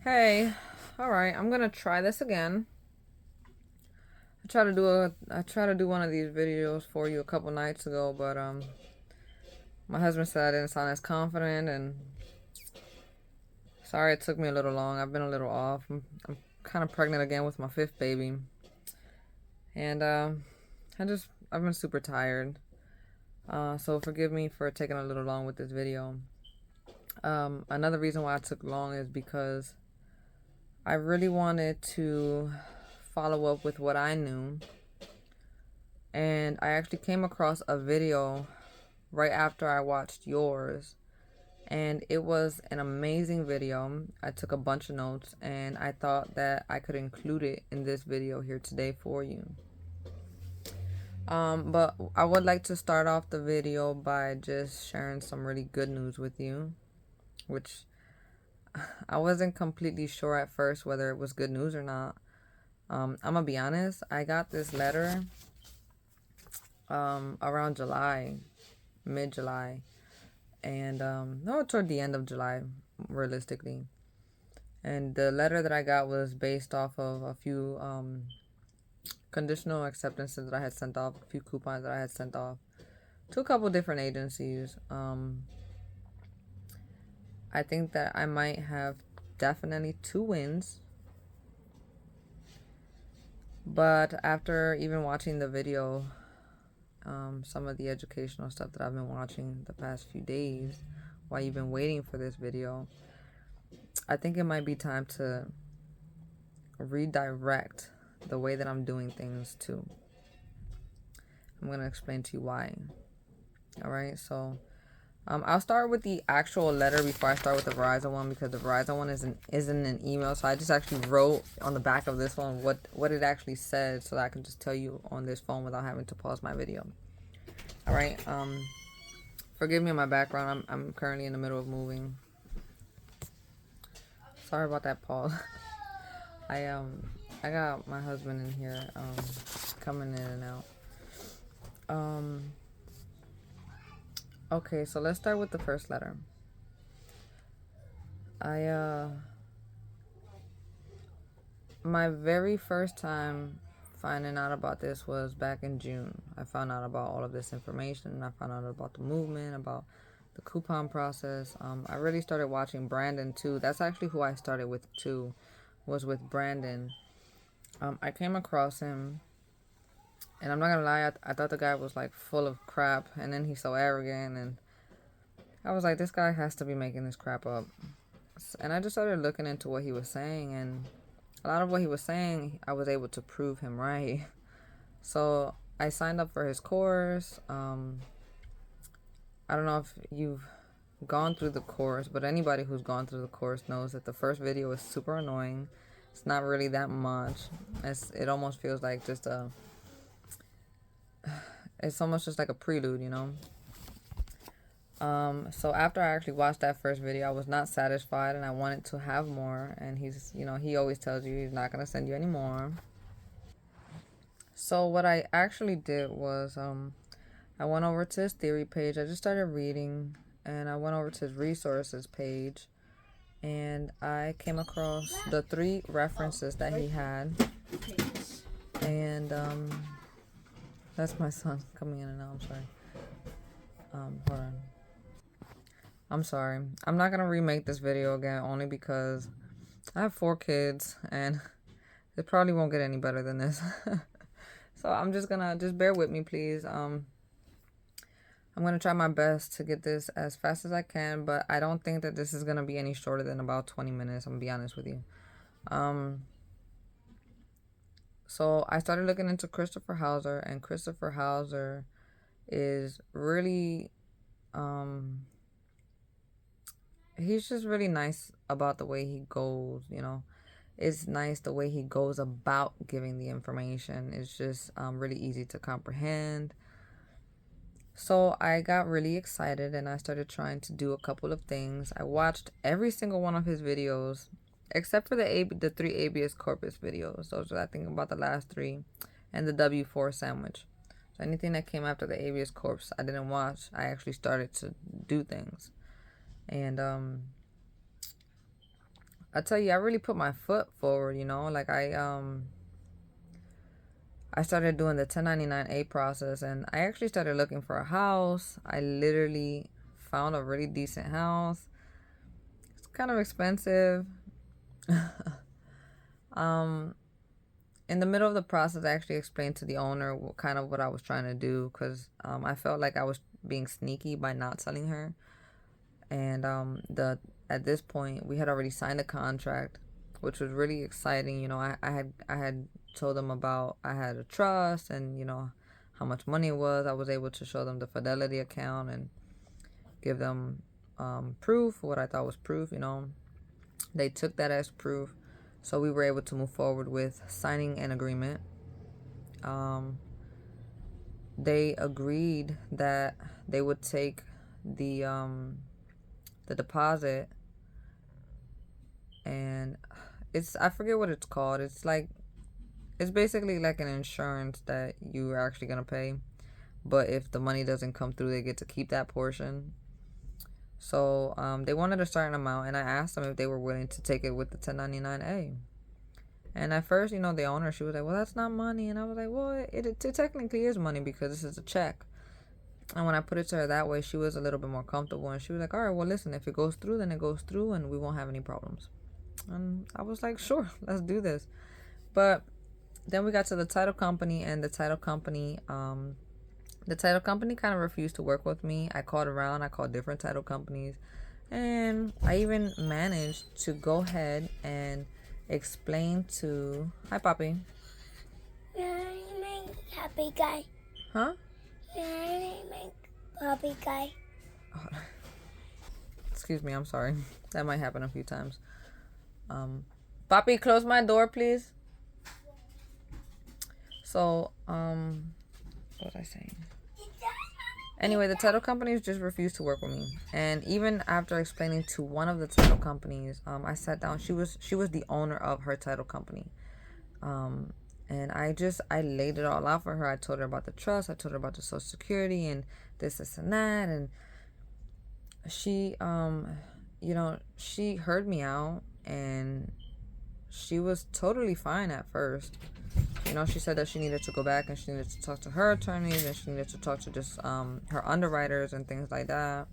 Hey, all right, I'm gonna try this again. I tried to do one of these videos for you a couple nights ago, but my husband said I didn't sound as confident, and sorry it took me a little long. I've been a little off. I'm kind of pregnant again with my fifth baby, and I've been super tired. So forgive me for taking a little long with this video. Another reason why it took long is because I really wanted to follow up with what I knew, and I actually came across a video right after I watched yours, and it was an amazing video. I took a bunch of notes, and I thought that I could include it in this video here today for you. But I would like to start off the video by just sharing some really good news with you, which I wasn't completely sure at first whether it was good news or not. I'm gonna be honest, I got this letter around July, mid July, and no, toward the end of July, realistically. And the letter that I got was based off of a few conditional acceptances that I had sent off, a few coupons that I had sent off to a couple different agencies. I think that I might have definitely two wins, but after even watching the video, some of the educational stuff that I've been watching the past few days while you've been waiting for this video, I think it might be time to redirect the way that I'm doing things too. I'm going to explain to you why. All right, so I'll start with the actual letter before I start with the Verizon one, because the Verizon one isn't an email. So I just actually wrote on the back of this one what it actually said, so that I can just tell you on this phone without having to pause my video. All right. Forgive me on my background. I'm currently in the middle of moving. Sorry about that pause. I got my husband in here coming in and out. Okay, so let's start with the first letter. My very first time finding out about this was back in June. I found out about all of this information. I found out about the movement, about the coupon process. I really started watching Brandon too. That's actually who I started with too, was with Brandon. I came across him, and I'm not gonna lie, I thought the guy was like full of crap, and then he's so arrogant, and I was like, this guy has to be making this crap up. And I just started looking into what he was saying, and a lot of what he was saying, I was able to prove him right. So I signed up for his course. I don't know if you've gone through the course, but anybody who's gone through the course knows that the first video is super annoying. It's not really that much. It almost feels like it's almost just like a prelude, you know? So after I actually watched that first video, I was not satisfied, and I wanted to have more. And he always tells you he's not going to send you any more. So what I actually did was, I went over to his theory page. I just started reading, and I went over to his resources page, and I came across the three references that he had. And that's my son coming in and out. I'm sorry. Hold on. I'm sorry. I'm not gonna remake this video again, only because I have 4 kids, and it probably won't get any better than this. So I'm just bear with me, please. I'm gonna try my best to get this as fast as I can, but I don't think that this is gonna be any shorter than about 20 minutes. I'm gonna be honest with you. So I started looking into Christopher Hauser, and Christopher Hauser is really, he's just really nice about the way he goes, you know. It's nice the way he goes about giving the information. It's just really easy to comprehend. So I got really excited, and I started trying to do a couple of things. I watched every single one of his videos except for the three habeas corpus videos. Those are, I think, about the last three, and the W4 sandwich. So anything that came after the habeas corpus, I didn't watch. I actually started to do things, and I tell you, I really put my foot forward, you know, like I started doing the 1099A process, and I actually started looking for a house. I literally found a really decent house. It's kind of expensive. um in the middle of the process, I actually explained to the owner kind of what I was trying to do, because I felt like I was being sneaky by not selling her. And the at this point, we had already signed a contract, which was really exciting. You know, I had told them about, I had a trust, and you know how much money it was. I was able to show them the Fidelity account and give them proof, what I thought was proof. You know, they took that as proof, so we were able to move forward with signing an agreement. Um, they agreed that they would take the deposit, and I forget what it's called. It's basically like an insurance that you're actually gonna pay, but if the money doesn't come through, they get to keep that portion. So they wanted a certain amount, and I asked them if they were willing to take it with the 1099A. And at first, you know, the owner, she was like, "Well, that's not money," and I was like, "Well, it technically is money because this is a check." And when I put it to her that way, she was a little bit more comfortable, and she was like, "All right, well, listen, if it goes through, then it goes through, and we won't have any problems." And I was like, "Sure, let's do this." But then we got to the title company, and the title company kind of refused to work with me. I called around, I called different title companies, and I even managed to go ahead and explain to, hi, Poppy. Happy guy. Huh? Happy guy. Excuse me, I'm sorry. That might happen a few times. Poppy, close my door, please. So, what was I saying? Anyway, the title companies just refused to work with me, and even after explaining to one of the title companies, I sat down. She was the owner of her title company, and I laid it all out for her. I told her about the trust. I told her about the Social Security and this and that, and she you know, she heard me out, and she was totally fine at first. You know, she said that she needed to go back and she needed to talk to her attorneys, and she needed to talk to just her underwriters and things like that.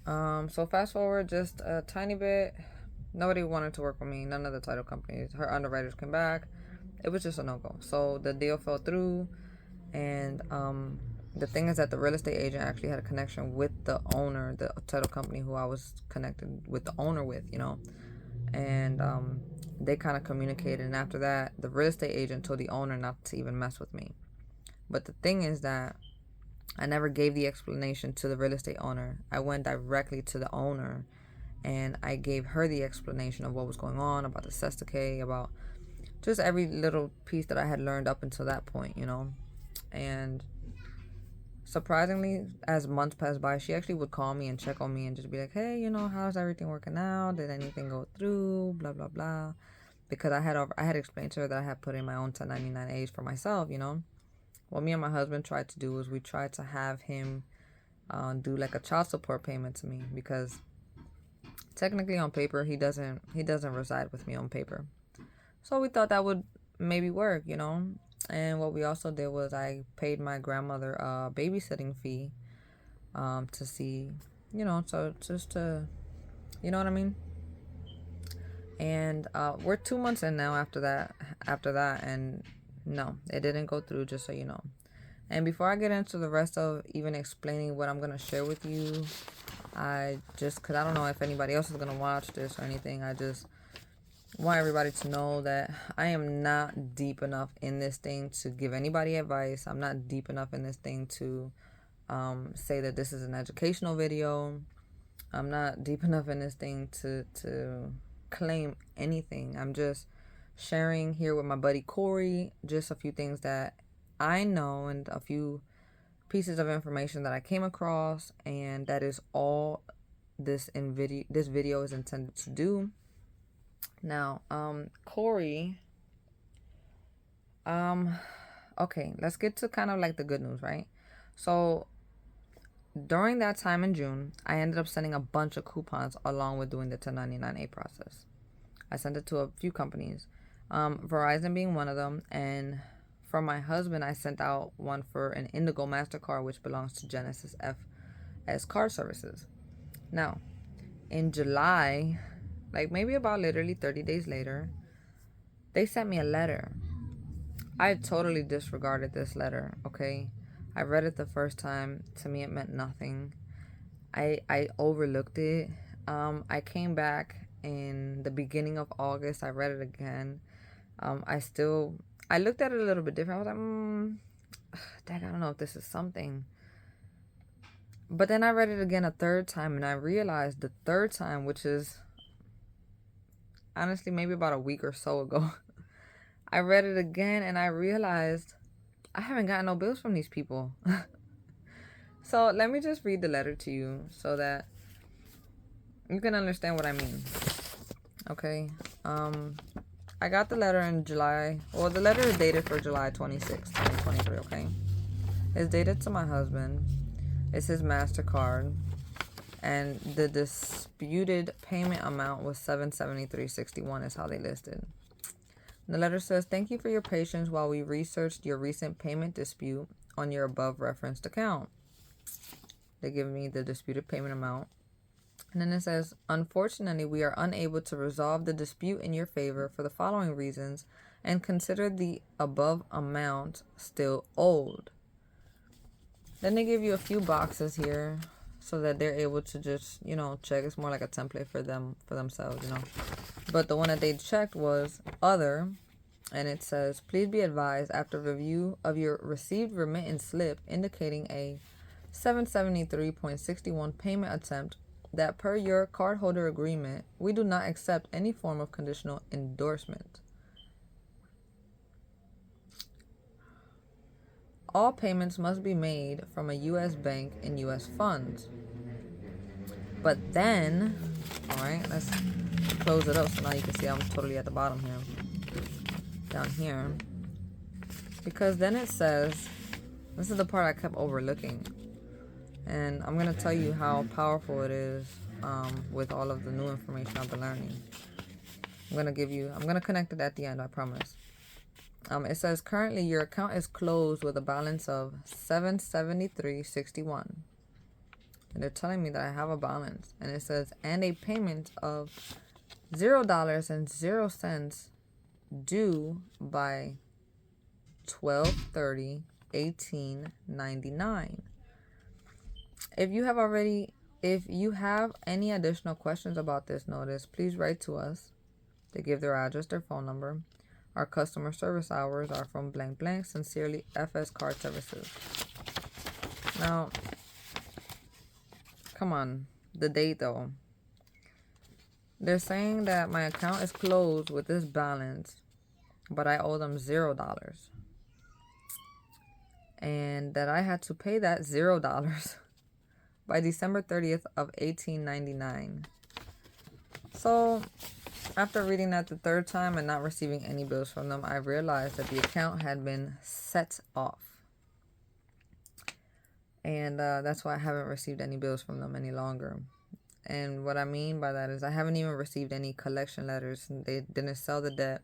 So fast forward just a tiny bit, nobody wanted to work with me. None of the title companies. Her underwriters came back. It was just a no go. So the deal fell through, and the thing is that the real estate agent actually had a connection with the owner, the title company who I was connected with the owner with, you know, and they kind of communicated. And after that, the real estate agent told the owner not to even mess with me. But the thing is that I never gave the explanation to the real estate owner. I went directly to the owner, and I gave her the explanation of what was going on, about the cess decay, about just every little piece that I had learned up until that point, you know. And surprisingly, as months passed by, she actually would call me and check on me and just be like, "Hey, you know, how's everything working out? Did anything go through? Blah blah blah." Because I had explained to her that I had put in my own 1099As for myself, you know. What me and my husband tried to do was we tried to have him do like a child support payment to me, because technically on paper he doesn't reside with me on paper. So we thought that would maybe work, you know. And what we also did was I paid my grandmother a babysitting fee, to see, you know, so just to, you know what I mean. And we're 2 months in now after that, and no, it didn't go through, just so you know. And before I get into the rest of even explaining what I'm going to share with you, because I don't know if anybody else is going to watch this or anything, I just want everybody to know that I am not deep enough in this thing to give anybody advice. I'm not deep enough in this thing to say that this is an educational video. I'm not deep enough in this thing to claim anything. I'm just sharing here with my buddy Corey just a few things that I know, and a few pieces of information that I came across, and that is all this video is intended to do. Now, Corey, okay, let's get to kind of like the good news, right? So during that time in June, I ended up sending a bunch of coupons along with doing the 1099A process. I sent it to a few companies, Verizon being one of them. And for my husband, I sent out one for an Indigo MasterCard, which belongs to Genesis FS Card Services. Now, in July, like maybe about literally 30 days later, they sent me a letter. I totally disregarded this letter, okay? I read it the first time. To me, it meant nothing. I overlooked it. I came back in the beginning of August. I read it again. I looked at it a little bit different. I was like, dang, I don't know if this is something. But then I read it again a third time, and I realized the third time, which is honestly maybe about a week or so ago, I read it again and I realized I haven't gotten no bills from these people. So let me just read the letter to you so that you can understand what I mean. Okay. I got the letter in July. Well, the letter is dated for July 26, 2023, okay? It's dated to my husband. It's his MasterCard. And the disputed payment amount was $773.61 is how they listed. The letter says, "Thank you for your patience while we researched your recent payment dispute on your above referenced account." They give me the disputed payment amount. And then it says, "Unfortunately, we are unable to resolve the dispute in your favor for the following reasons and consider the above amount still owed." Then they give you a few boxes here so that they're able to just, check. It's more like a template for themselves. But the one that they checked was other, and it says, "Please be advised after review of your received remittance slip indicating a $773.61 payment attempt that per your cardholder agreement, we do not accept any form of conditional endorsement. All payments must be made from a U.S. bank in U.S. funds." But then, all right, let's close it up so now you can see I'm totally at the bottom here, down here. Because then it says, this is the part I kept overlooking. And I'm going to tell you how powerful it is with all of the new information I've been learning. I'm going to connect it at the end, I promise. It says, "Currently your account is closed with a balance of $773.61. And they're telling me that I have a balance. And it says, "and a payment of $0.00 due by 12/30/1899. If you have any additional questions about this notice, please write to us." They give their address, their phone number. "Our customer service hours are from blank blank. Sincerely, FS Card Services." Now, come on, the date though. They're saying that my account is closed with this balance, but I owe them $0. And that I had to pay that $0 by December 30th of 1899. So, after reading that the third time and not receiving any bills from them, I realized that the account had been set off. And that's why I haven't received any bills from them any longer. And what I mean by that is I haven't even received any collection letters. They didn't sell the debt.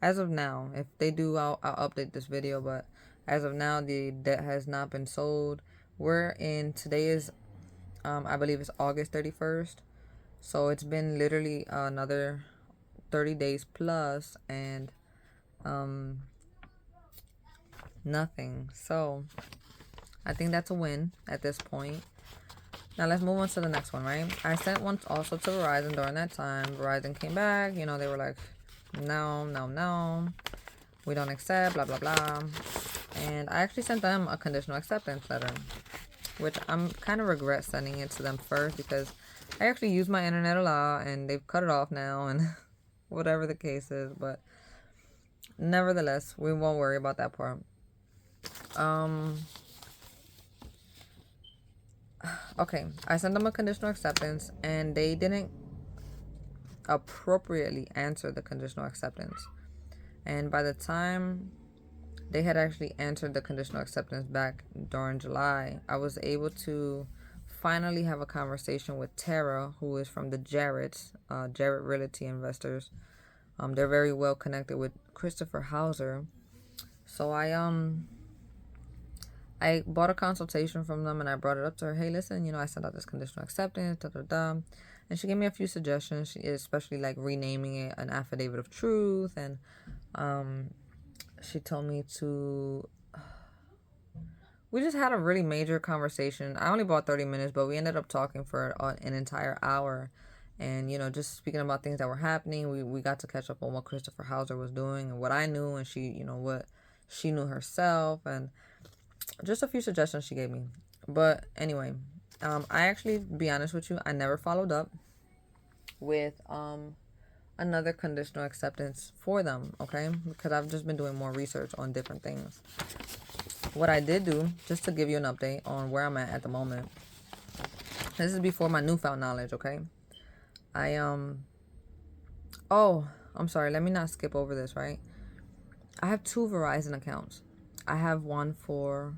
As of now, if they do, I'll update this video. But as of now, the debt has not been sold. Today is, I believe it's August 31st. So it's been literally another 30 days plus and nothing. So I think that's a win at this point. Now let's move on to the next one, right? I sent one also to Verizon during that time. Verizon came back. They were like, no, we don't accept, blah, blah, blah. And I actually sent them a conditional acceptance letter, which I'm kind of regret sending it to them first because I actually use my internet a lot and they've cut it off now and whatever the case is. But nevertheless, we won't worry about that part. Okay, I sent them a conditional acceptance and they didn't appropriately answer the conditional acceptance. And by the time they had actually answered the conditional acceptance back during July, I was able to finally have a conversation with Tara, who is from the Jarrett's, Jarrett Realty Investors. They're very well connected with Christopher Hauser. So I bought a consultation from them, and I brought it up to her. Hey, listen, I sent out this conditional acceptance, da da da. And she gave me a few suggestions, especially like renaming it an affidavit of truth. And she told me to. We just had a really major conversation. I only bought 30 minutes, but we ended up talking for an entire hour. And, just speaking about things that were happening. We got to catch up on what Christopher Hauser was doing and what I knew, and she, what she knew herself, and just a few suggestions she gave me. But anyway, I actually, to be honest with you, I never followed up with another conditional acceptance for them, okay? Because I've just been doing more research on different things. What I did do, just to give you an update on where I'm at the moment. This is before my newfound knowledge, okay? Oh, I'm sorry. Let me not skip over this, right? I have 2 Verizon accounts. I have one for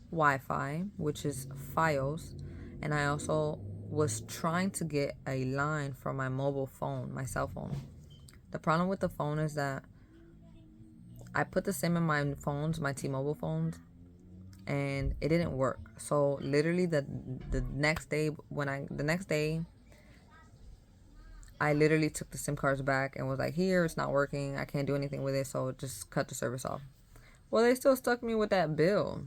Wi-Fi, which is Fios, and I also was trying to get a line for my mobile phone, my cell phone. The problem with the phone is that I put the SIM in my phones, my T-Mobile phones, and it didn't work. So literally the next day I literally took the SIM cards back and was like, here, it's not working. I can't do anything with it, so just cut the service off. Well, they still stuck me with that bill.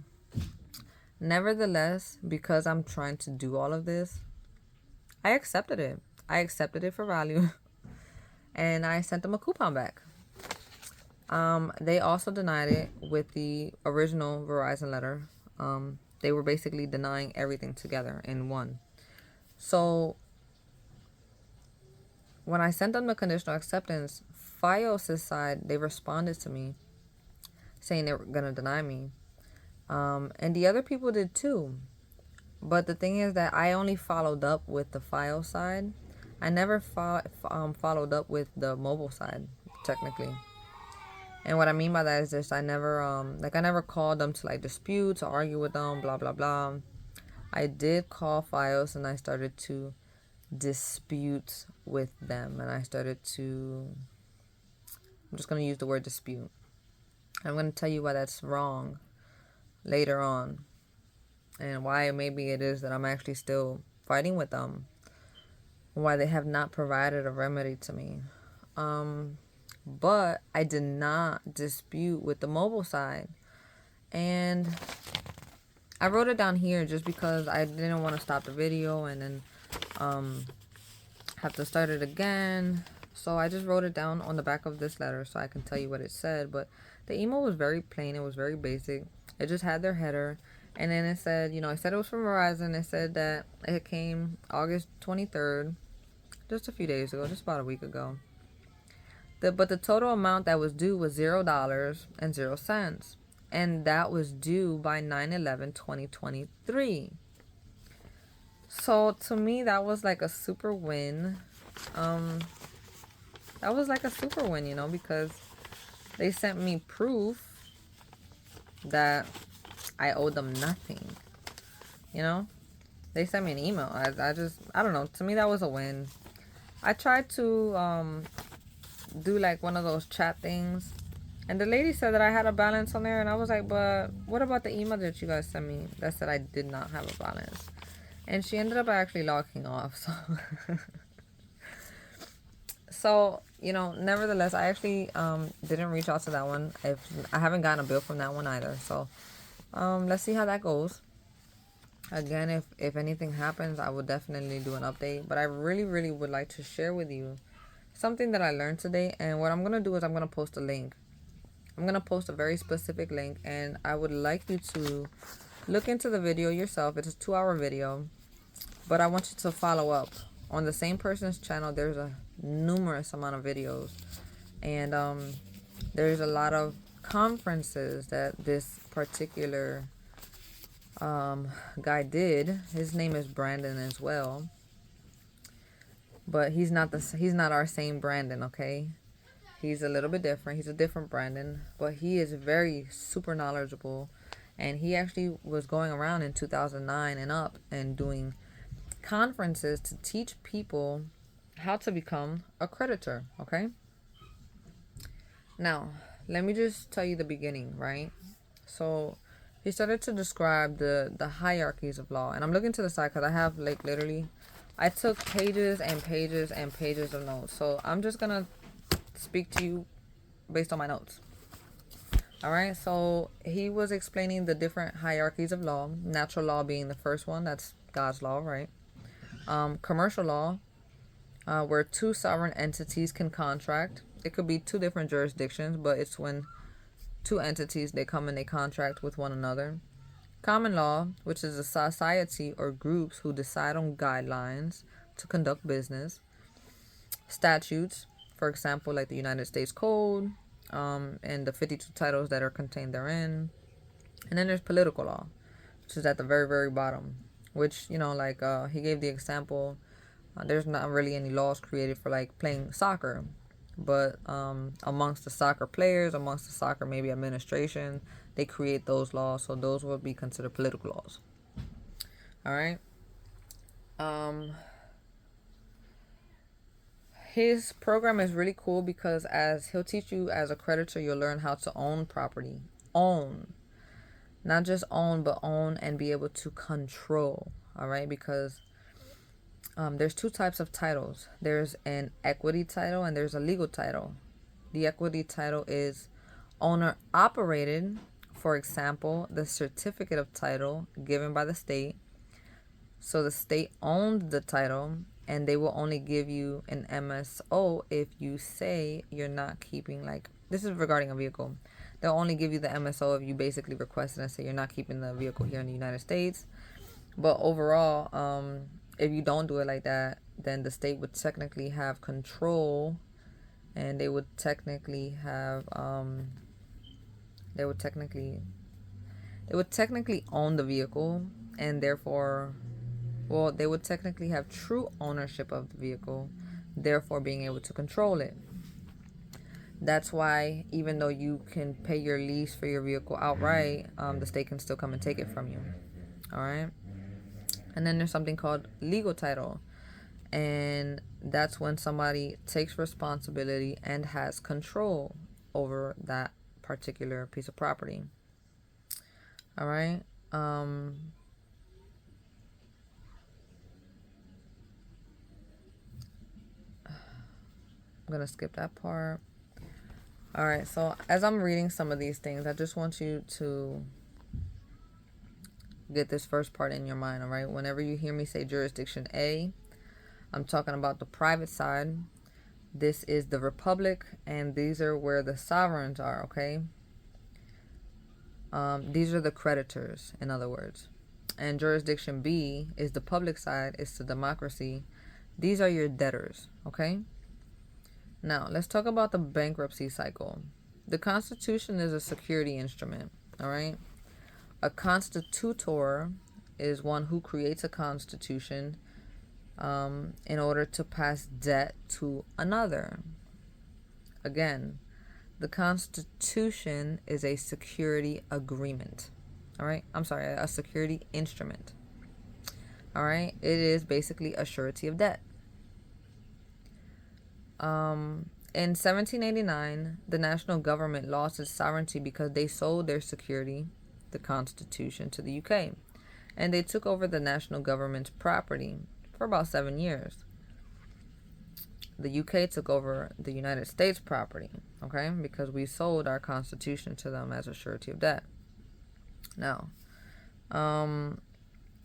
Nevertheless, because I'm trying to do all of this, I accepted it. I accepted it for value. And I sent them a coupon back. They also denied it with the original Verizon letter. They were basically denying everything together in one. So when I sent them the conditional acceptance, Fios' side, they responded to me saying they were going to deny me. And the other people did too. But the thing is that I only followed up with the Fios side. I never followed up with the mobile side, technically. And what I mean by that is just I never called them to dispute, to argue with them, blah, blah, blah. I did call Fios and I started to dispute with them. And I'm just going to use the word dispute. I'm going to tell you why that's wrong later on. And why maybe it is that I'm actually still fighting with them. Why they have not provided a remedy to me. But I did not dispute with the mobile side. And I wrote it down here just because I didn't want to stop the video and then have to start it again. So I just wrote it down on the back of this letter so I can tell you what it said. But the email was very plain. It was very basic. It just had their header. And then it said, it said it was from Verizon. It said that it came August 23rd, just a few days ago, just about a week ago. But the total amount that was due was $0.00. And that was due by 9/11/2023. So to me, that was like a super win. That was like a super win, because they sent me proof that I owed them nothing. They sent me an email. I don't know. To me, that was a win. I tried to do one of those chat things, and the lady said that I had a balance on there, and I was like, but what about the email that you guys sent me that said I did not have a balance? And she ended up actually logging off. So nevertheless, I actually didn't reach out to that one. I haven't gotten a bill from that one either. So let's see how that goes. Again, if anything happens, I will definitely do an update. But I really, really would like to share with you something that I learned today. And what I'm going to do is I'm going to post a link. I'm going to post a very specific link. And I would like you to look into the video yourself. It's a 2-hour video. But I want you to follow up. On the same person's channel, there's a numerous amount of videos. And there's a lot of conferences that this particular guy did. His name is Brandon as well. But he's not our same Brandon, okay? He's a little bit different. He's a different Brandon. But he is very super knowledgeable. And he actually was going around in 2009 and up and doing conferences to teach people how to become a creditor, okay? Now, let me just tell you the beginning, right? So he started to describe the hierarchies of law. And I'm looking to the side because I have like literally, I took pages and pages and pages of notes. So I'm just going to speak to you based on my notes. All right. So he was explaining the different hierarchies of law, natural law being the first one. That's God's law, right? Commercial law, where two sovereign entities can contract. It could be two different jurisdictions, but it's when two entities, they come and they contract with one another. Common law, which is a society or groups who decide on guidelines to conduct business. Statutes, for example, like the United States Code, and the 52 titles that are contained therein. And then there's political law, which is at the very, very bottom, which, like he gave the example, there's not really any laws created for like playing soccer, but amongst the soccer players, amongst the soccer maybe administration, they create those laws. So those would be considered political laws. All right. His program is really cool because as he'll teach you as a creditor, you'll learn how to own property. Own. Not just own, but own and be able to control. All right. Because there's two types of titles. There's an equity title and there's a legal title. The equity title is owner operated. For example, the certificate of title given by the state. So the state owned the title and they will only give you an MSO if you say you're not keeping, like, this is regarding a vehicle. They'll only give you the MSO if you basically request it and say you're not keeping the vehicle here in the United States. But overall, if you don't do it like that, then the state would technically have control, and they would technically have they would technically own the vehicle, and therefore, well, they would technically have true ownership of the vehicle, therefore being able to control it. That's why even though you can pay your lease for your vehicle outright, the state can still come and take it from you. All right. And then there's something called legal title. And that's when somebody takes responsibility and has control over that particular piece of property. All right. I'm going to skip that part. All right. So as I'm reading some of these things, I just want you to get this first part in your mind. All right. Whenever you hear me say jurisdiction A, I'm talking about the private side. This is the republic, and these are where the sovereigns are, okay? These are the creditors, in other words. And jurisdiction B is the public side, it's the democracy. These are your debtors, okay? Now, let's talk about the bankruptcy cycle. The Constitution is a security instrument, all right? A constitutor is one who creates a constitution in order to pass debt to another. Again, the Constitution is a security agreement. All right. I'm sorry, a security instrument. All right. It is basically a surety of debt. In 1789, the national government lost its sovereignty because they sold their security, the Constitution, to the UK. And they took over the national government's property for about 7 years. The UK took over the United States property, okay, because we sold our Constitution to them as a surety of debt. Now,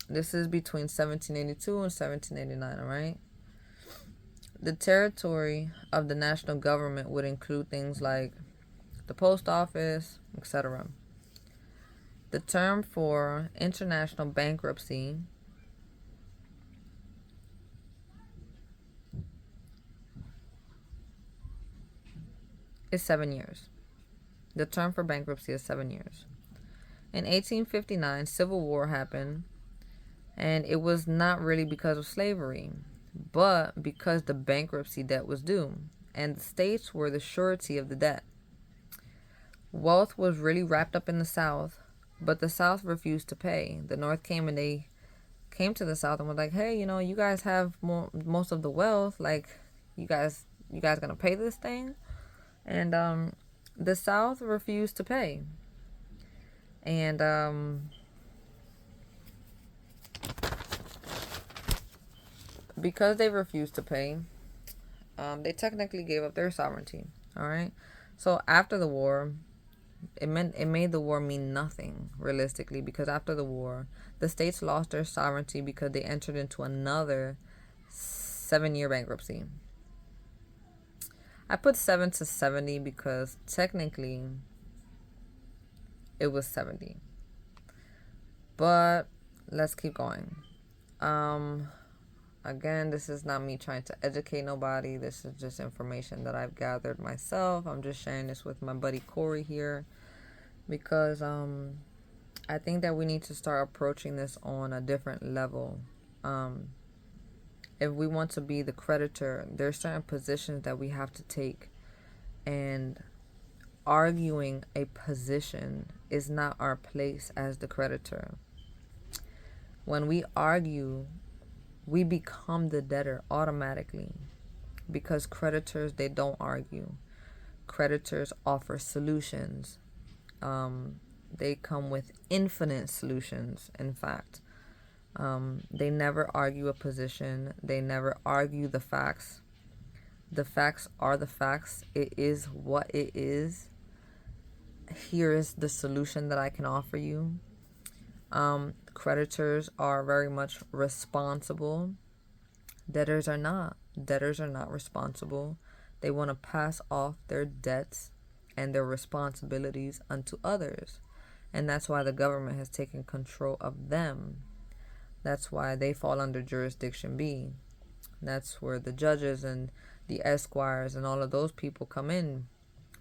this is between 1782 and 1789, all right? The territory of the national government would include things like the post office, etc. The term for international bankruptcy is 7 years. The term for bankruptcy is 7 years. In 1859, Civil War happened, and it was not really because of slavery, but because the bankruptcy debt was due, and the states were the surety of the debt. Wealth was really wrapped up in the South, But the South refused to pay. The North came and they came to the South and was like, hey, you guys have most of the wealth. Like, you guys gonna pay this thing? And the South refused to pay. And because they refused to pay, they technically gave up their sovereignty. All right. So after the war, it made the war mean nothing realistically, because after the war, the states lost their sovereignty because they entered into another 7-year bankruptcy. I put 7 to 70 because technically it was 70. But let's keep going. Again, this is not me trying to educate nobody. This is just information that I've gathered myself. I'm just sharing this with my buddy Corey here because I think that we need to start approaching this on a different level. If we want to be the creditor, there's certain positions that we have to take, and arguing a position is not our place as the creditor. When we argue, we become the debtor automatically, because creditors, they don't argue. Creditors offer solutions. They come with infinite solutions, in fact. They never argue a position. They never argue the facts. The facts are the facts. It is what it is. Here is the solution that I can offer you. Creditors are very much responsible. Debtors are not. Debtors are not responsible. They want to pass off their debts and their responsibilities unto others. And that's why the government has taken control of them. That's why they fall under jurisdiction B. That's where the judges and the esquires and all of those people come in,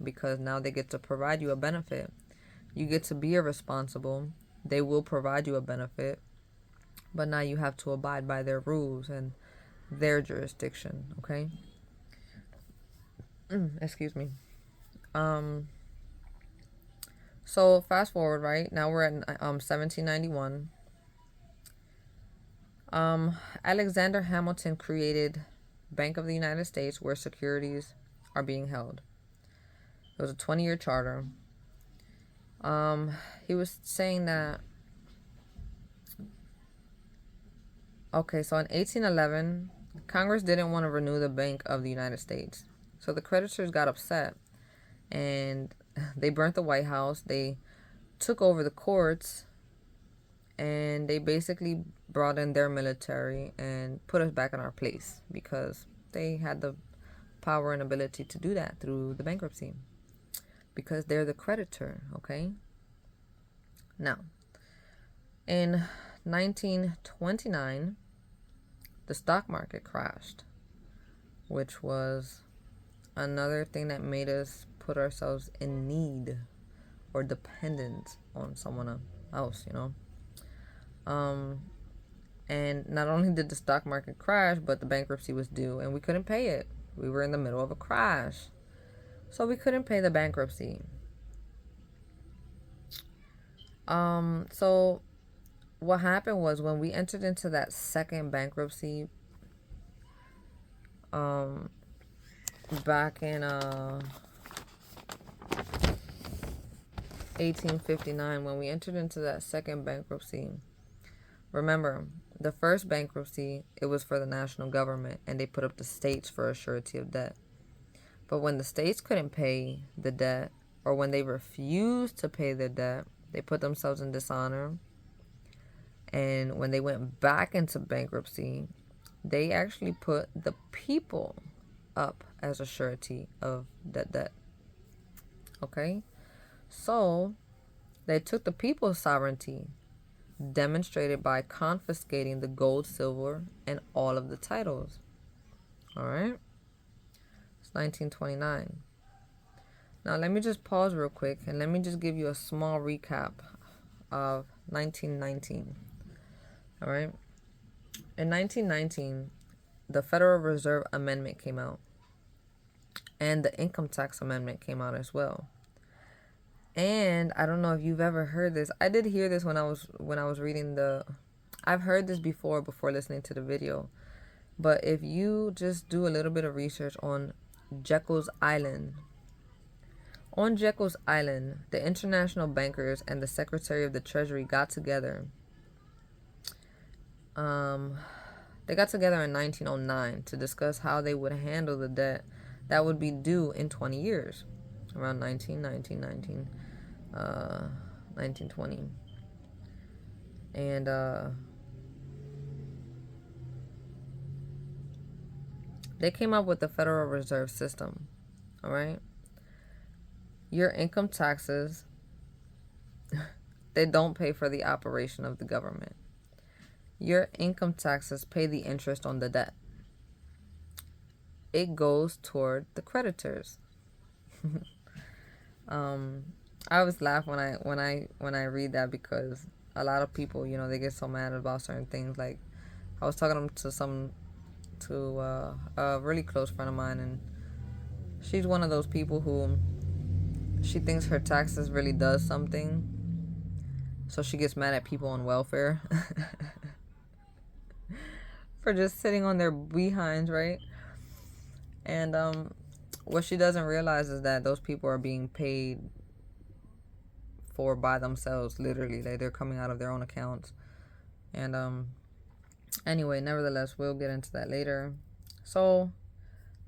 because now they get to provide you a benefit. You get to be irresponsible. They will provide you a benefit, but now you have to abide by their rules and their jurisdiction, okay? Excuse me. So fast forward, right? Now we're at 1791. Alexander Hamilton created Bank of the United States, where securities are being held. It was a 20-year charter. He was saying that, okay, so in 1811, Congress didn't want to renew the Bank of the United States. So the creditors got upset and they burnt the White House. They took over the courts and they basically brought in their military and put us back in our place, because they had the power and ability to do that through the bankruptcy, because they're the creditor, okay? Now, in 1929, the stock market crashed, which was another thing that made us put ourselves in need or dependent on someone else, and not only did the stock market crash, but the bankruptcy was due and we couldn't pay it. We were in the middle of a crash, so we couldn't pay the bankruptcy. So what happened was, when we entered into that second bankruptcy, back in 1859, when we entered into that second bankruptcy, remember, the first bankruptcy, it was for the national government, and they put up the states for a surety of debt. But when the states couldn't pay the debt, or when they refused to pay the debt, they put themselves in dishonor. And when they went back into bankruptcy, they actually put the people up as a surety of that debt. Okay? So they took the people's sovereignty, demonstrated by confiscating the gold, silver, and all of the titles. All right? It's 1929. Now, let me just pause real quick and let me just give you a small recap of 1919. All right? In 1919, the Federal Reserve Amendment came out, and the Income Tax Amendment came out as well. And I don't know if you've ever heard this. I did hear this when I was reading the. I've heard this before listening to the video. But if you just do a little bit of research on Jekyll's Island, on Jekyll's Island, the international bankers and the Secretary of the Treasury got together. They got together in 1909 to discuss how they would handle the debt that would be due in 20 years, around 1920. And they came up with the Federal Reserve System, all right? Your income taxes, they don't pay for the operation of the government. Your income taxes pay the interest on the debt. It goes toward the creditors. I always laugh when I read that, because a lot of people, they get so mad about certain things. Like, I was talking to a really close friend of mine, and she's one of those people who she thinks her taxes really does something, so she gets mad at people on welfare for just sitting on their behinds, right? And what she doesn't realize is that those people are being paid for by themselves, literally. Like, they're coming out of their own accounts. And anyway, nevertheless, we'll get into that later. So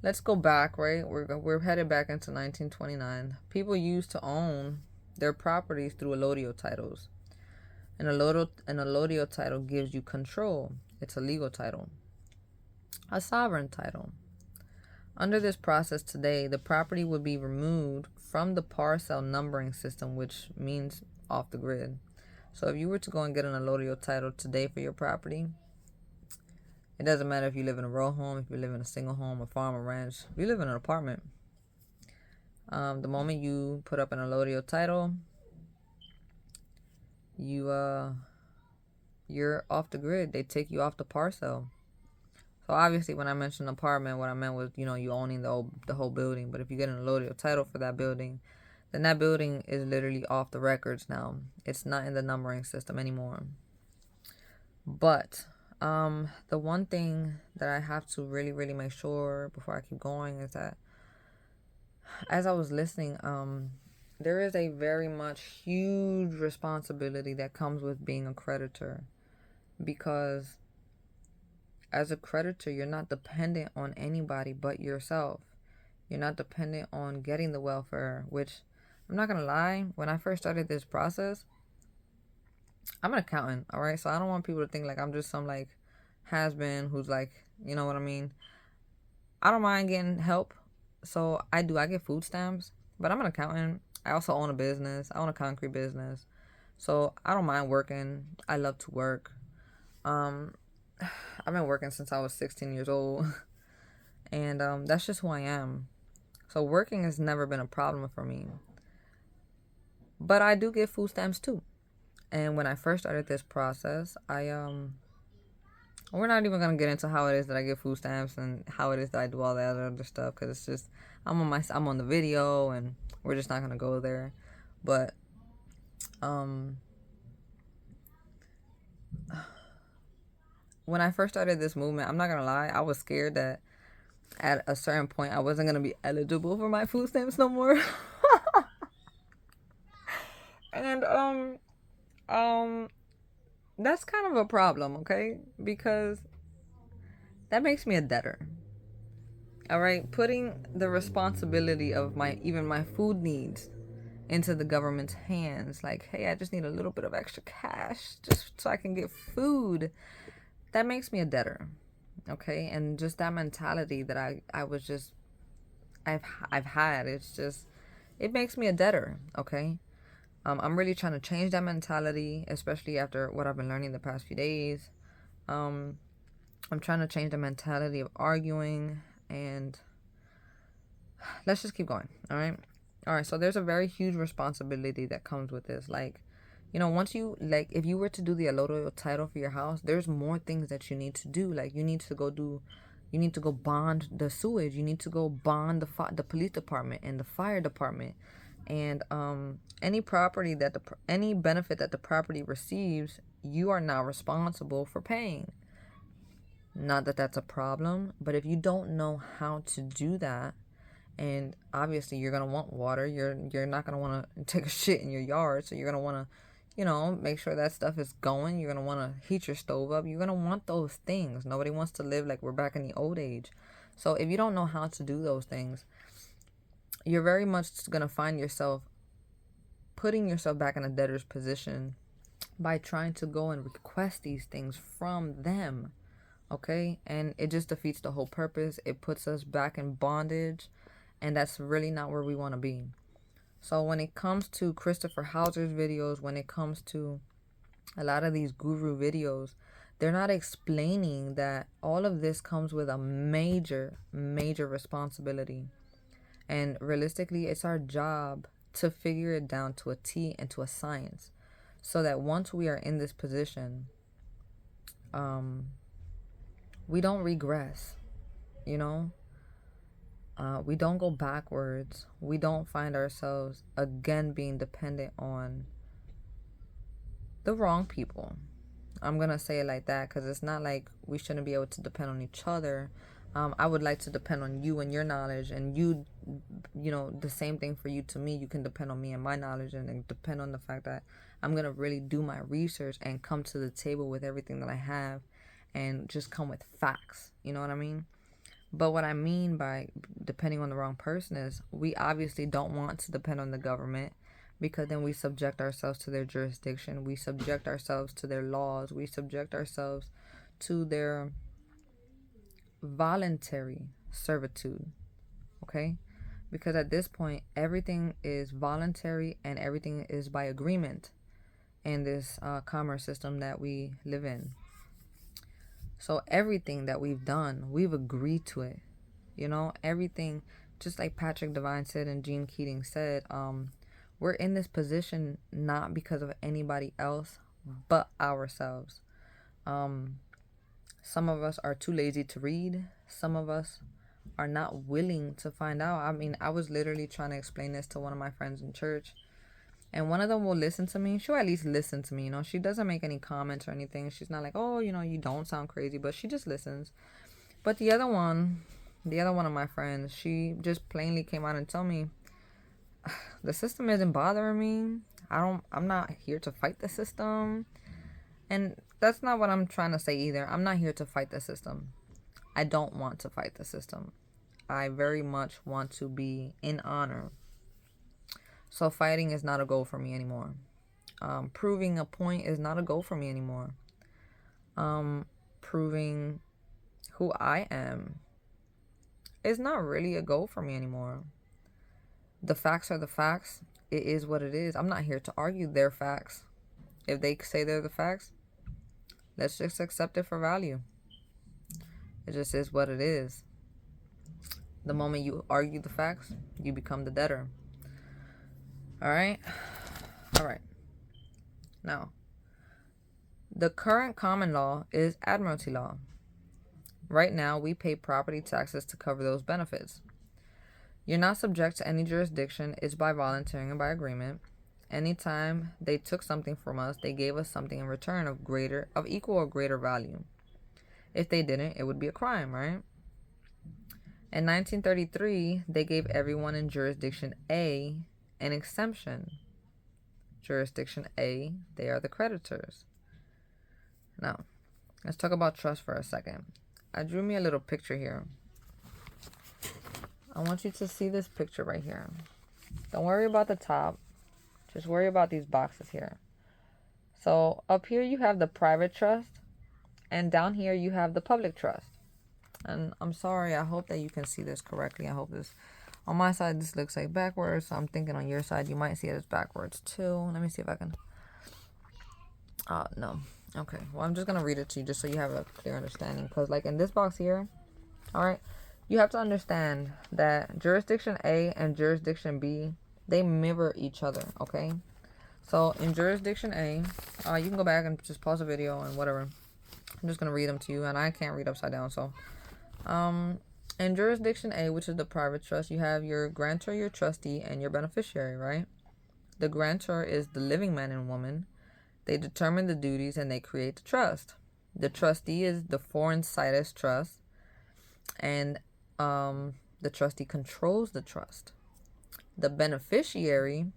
let's go back, right? We're headed back into 1929. People used to own their properties through allodial titles. An allodial title gives you control. It's a legal title. A sovereign title. Under this process today, the property would be removed from the parcel numbering system, which means off the grid. So if you were to go and get an allodial title today for your property, it doesn't matter if you live in a row home, if you live in a single home, a farm, a ranch, if you live in an apartment. The moment you put up an allodial title, you're off the grid. They take you off the parcel. So obviously, when I mentioned apartment, what I meant was, you owning the whole building. But if you get an allodial title for that building, then that building is literally off the records now. It's not in the numbering system anymore. But the one thing that I have to really, really make sure before I keep going is that, as I was listening, there is a very much huge responsibility that comes with being a creditor, because as a creditor, you're not dependent on anybody but yourself. You're not dependent on getting the welfare, which, I'm not going to lie, when I first started this process, I'm an accountant, all right? So I don't want people to think like I'm just some like has-been who's like, you know what I mean? I don't mind getting help. So I get food stamps, but I'm an accountant. I also own a business. I own a concrete business. So I don't mind working. I love to work. I've been working since I was 16 years old. And that's just who I am. So working has never been a problem for me. But I do get food stamps too. And when I first started this process, we're not even gonna get into how it is that I get food stamps and how it is that I do all that other stuff, because it's just I'm on the video, and we're just not gonna go there. But when I first started this movement, I'm not gonna lie, I was scared that at a certain point I wasn't gonna be eligible for my food stamps no more. And that's kind of a problem, okay? Because that makes me a debtor. All right, putting the responsibility of my food needs into the government's hands, like, hey, I just need a little bit of extra cash just so I can get food. That makes me a debtor, okay? And just that mentality that I've had, it makes me a debtor, okay? I'm really trying to change that mentality, especially after what I've been learning the past few days. I'm trying to change the mentality of arguing, and let's just keep going, all right? All right, so there's a very huge responsibility that comes with this. Like, once you, like, if you were to do the allodial title for your house, there's more things that you need to do. Like, you need to go bond the sewage. You need to go bond the police department and the fire department. And any property that any benefit that the property receives, you are now responsible for paying. Not that that's a problem, but if you don't know how to do that, and obviously you're gonna want water, you're not gonna want to take a shit in your yard, so you're gonna want to, make sure that stuff is going. You're gonna want to heat your stove up. You're gonna want those things. Nobody wants to live like we're back in the old age. So if you don't know how to do those things, you're very much gonna find yourself putting yourself back in a debtor's position by trying to go and request these things from them. Okay? And it just defeats the whole purpose. It puts us back in bondage, and that's really not where we want to be. So when it comes to Christopher Hauser's videos, when it comes to a lot of these guru videos, they're not explaining that all of this comes with a major, major responsibility. And realistically, it's our job to figure it down to a T and to a science, so that once we are in this position, we don't regress, we don't go backwards. We don't find ourselves again being dependent on the wrong people. I'm going to say it like that, because it's not like we shouldn't be able to depend on each other. I would like to depend on you and your knowledge, and the same thing for you to me. You can depend on me and my knowledge, and depend on the fact that I'm going to really do my research and come to the table with everything that I have and just come with facts. You know what I mean? But what I mean by depending on the wrong person is we obviously don't want to depend on the government, because then we subject ourselves to their jurisdiction. We subject ourselves to their laws. We subject ourselves to their voluntary servitude. Okay? Because at this point, everything is voluntary and everything is by agreement in this commerce system that we live in. So everything that we've done, we've agreed to it. Everything, just like Patrick Devine said and Gene Keating said, we're in this position not because of anybody else but ourselves. Some of us are too lazy to read. Some of us are not willing to find out. I mean, I was literally trying to explain this to one of my friends in church, and one of them will listen to me. She'll at least listen to me. She doesn't make any comments or anything. She's not like, oh, you don't sound crazy, but she just listens. But the other one of my friends, she just plainly came out and told me, the system isn't bothering me. I'm not here to fight the system. And that's not what I'm trying to say either. I'm not here to fight the system. I don't want to fight the system. I very much want to be in honor. So fighting is not a goal for me anymore. Proving a point is not a goal for me anymore. Proving who I am is not really a goal for me anymore. The facts are the facts. It is what it is. I'm not here to argue their facts. If they say they're the facts, let's just accept it for value. It just is what it is. The moment you argue the facts, you become the debtor. All right. Now, the current common law is admiralty law. Right now, we pay property taxes to cover those benefits. You're not subject to any jurisdiction. It's by volunteering and by agreement. Anytime they took something from us, they gave us something in return of equal or greater value. If they didn't, it would be a crime, right? In 1933, they gave everyone in Jurisdiction A an exemption. Jurisdiction A, they are the creditors. Now, let's talk about trust for a second. I drew me a little picture here. I want you to see this picture right here. Don't worry about the top. Just worry about these boxes here. So up here you have the private trust, and down here you have the public trust. And I'm sorry, I hope that you can see this correctly. I hope this, on my side, this looks like backwards. So I'm thinking on your side, you might see it as backwards too. Let me see if I can. No. Okay. Well, I'm just going to read it to you just so you have a clear understanding. Because like in this box here, all right, you have to understand that Jurisdiction A and Jurisdiction B, they mirror each other, okay? So in Jurisdiction A, you can go back and just pause the video and whatever. I'm just going to read them to you, and I can't read upside down, so. In jurisdiction A, which is the private trust, you have your grantor, your trustee, and your beneficiary, right? The grantor is the living man and woman. They determine the duties and they create the trust. The trustee is the foreign situs trust, and the trustee controls the trust. The beneficiary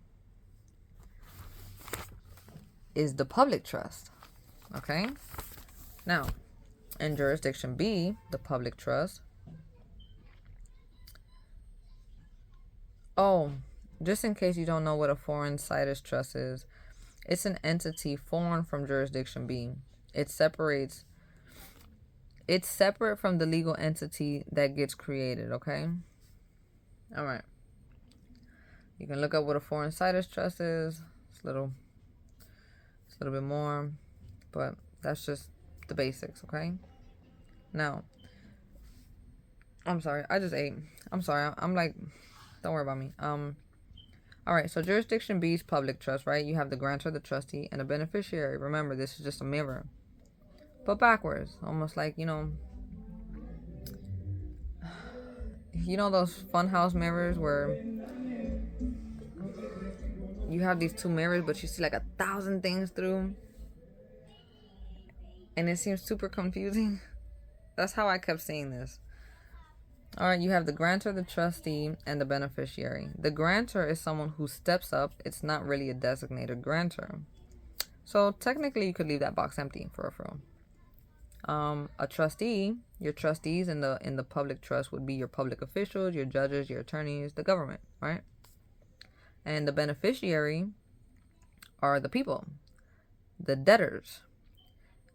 is the public trust. Okay? Now, in jurisdiction B, the public trust. Oh, just in case you don't know what a foreign situs trust is, it's an entity foreign from jurisdiction B. It's separate from the legal entity that gets created, okay? All right. You can look up what a foreign situs trust is. It's a little bit more, but that's just the basics, okay? Now, I'm sorry, I just ate. I'm sorry, I'm like, don't worry about me. All right, so jurisdiction B is public trust, right? You have the grantor, the trustee, and a beneficiary. Remember, this is just a mirror, but backwards, almost like, you know those funhouse mirrors where you have these two mirrors, but you see like 1,000 things through, and it seems super confusing. That's how I kept seeing this. All right, you have the grantor, the trustee, and the beneficiary. The grantor is someone who steps up. It's not really a designated grantor. So technically, you could leave that box empty for a real. A trustee, your trustees in the public trust would be your public officials, your judges, your attorneys, the government, right? And the beneficiary are the people, the debtors.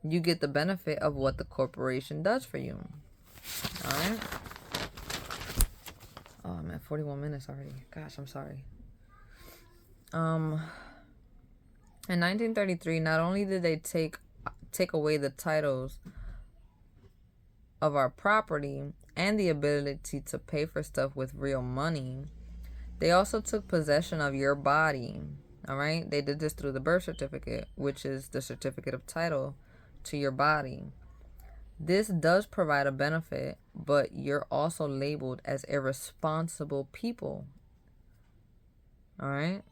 You get the benefit of what the corporation does for you. All right. Oh, I'm at 41 minutes already. Gosh, I'm sorry. In 1933, not only did they take away the titles of our property and the ability to pay for stuff with real money, they also took possession of your body. All right. They did this through the birth certificate, which is the certificate of title to your body. This does provide a benefit, but you're also labeled as irresponsible people. All right.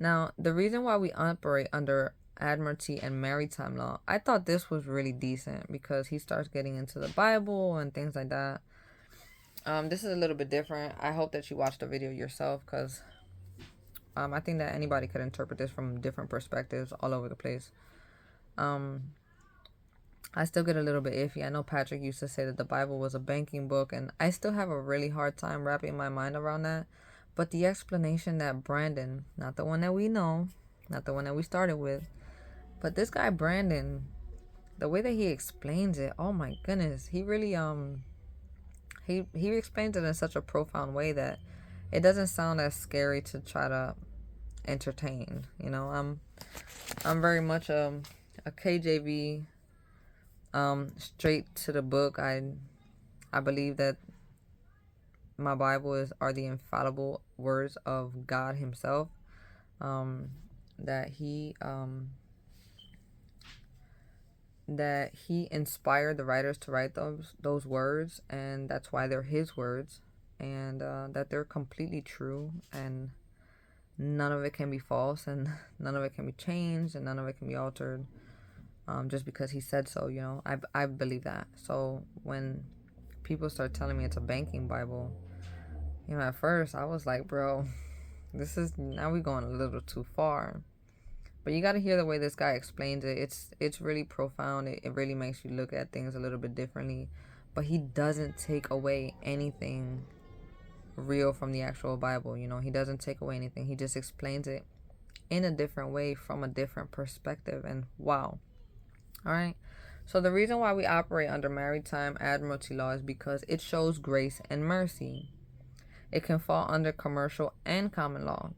Now, the reason why we operate under admiralty and maritime law, I thought this was really decent because he starts getting into the Bible and things like that. This is a little bit different. I hope that you watch the video yourself because I think that anybody could interpret this from different perspectives all over the place. I still get a little bit iffy. I know Patrick used to say that the Bible was a banking book, and I still have a really hard time wrapping my mind around that. But the explanation that Brandon, not the one that we know, not the one that we started with, but this guy Brandon, the way that he explains it, oh my goodness, he really he explains it in such a profound way that it doesn't sound as scary to try to entertain. You know, I'm very much a KJV, straight to the book. I believe that my Bible are the infallible words of God Himself. That He inspired the writers to write those words, and that's why they're His words, and that they're completely true, and none of it can be false, and none of it can be changed, and none of it can be altered. Just because He said so, you know, I believe that. So when people start telling me it's a banking Bible, you know, at first I was like, bro, now we're going a little too far. But you got to hear the way this guy explains it. It's really profound. It really makes you look at things a little bit differently. But he doesn't take away anything real from the actual Bible. You know, he doesn't take away anything. He just explains it in a different way from a different perspective. And wow. All right. So the reason why we operate under maritime admiralty law is because it shows grace and mercy. It can fall under commercial and common law.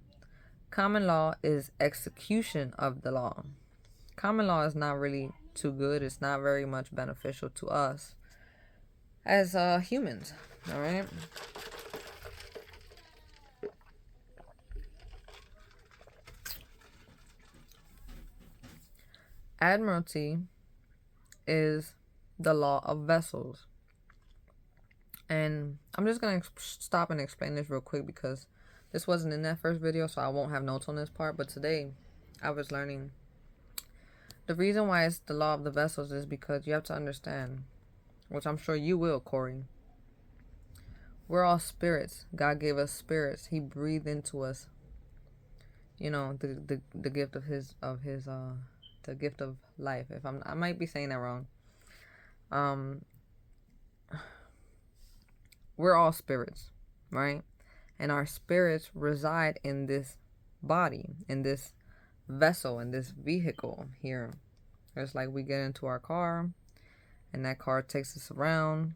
Common law is execution of the law. Common law is not really too good. It's not very much beneficial to us as humans. All right. Admiralty is the law of vessels. And I'm just going to stop and explain this real quick because this wasn't in that first video, so I won't have notes on this part. But today I was learning the reason why it's the law of the vessels is because you have to understand, which I'm sure you will, Corey. We're all spirits. God gave us spirits. He breathed into us, you know, the gift of his the gift of life. I might be saying that wrong. We're all spirits, right? And our spirits reside in this body, in this vessel, in this vehicle here. It's like we get into our car and that car takes us around.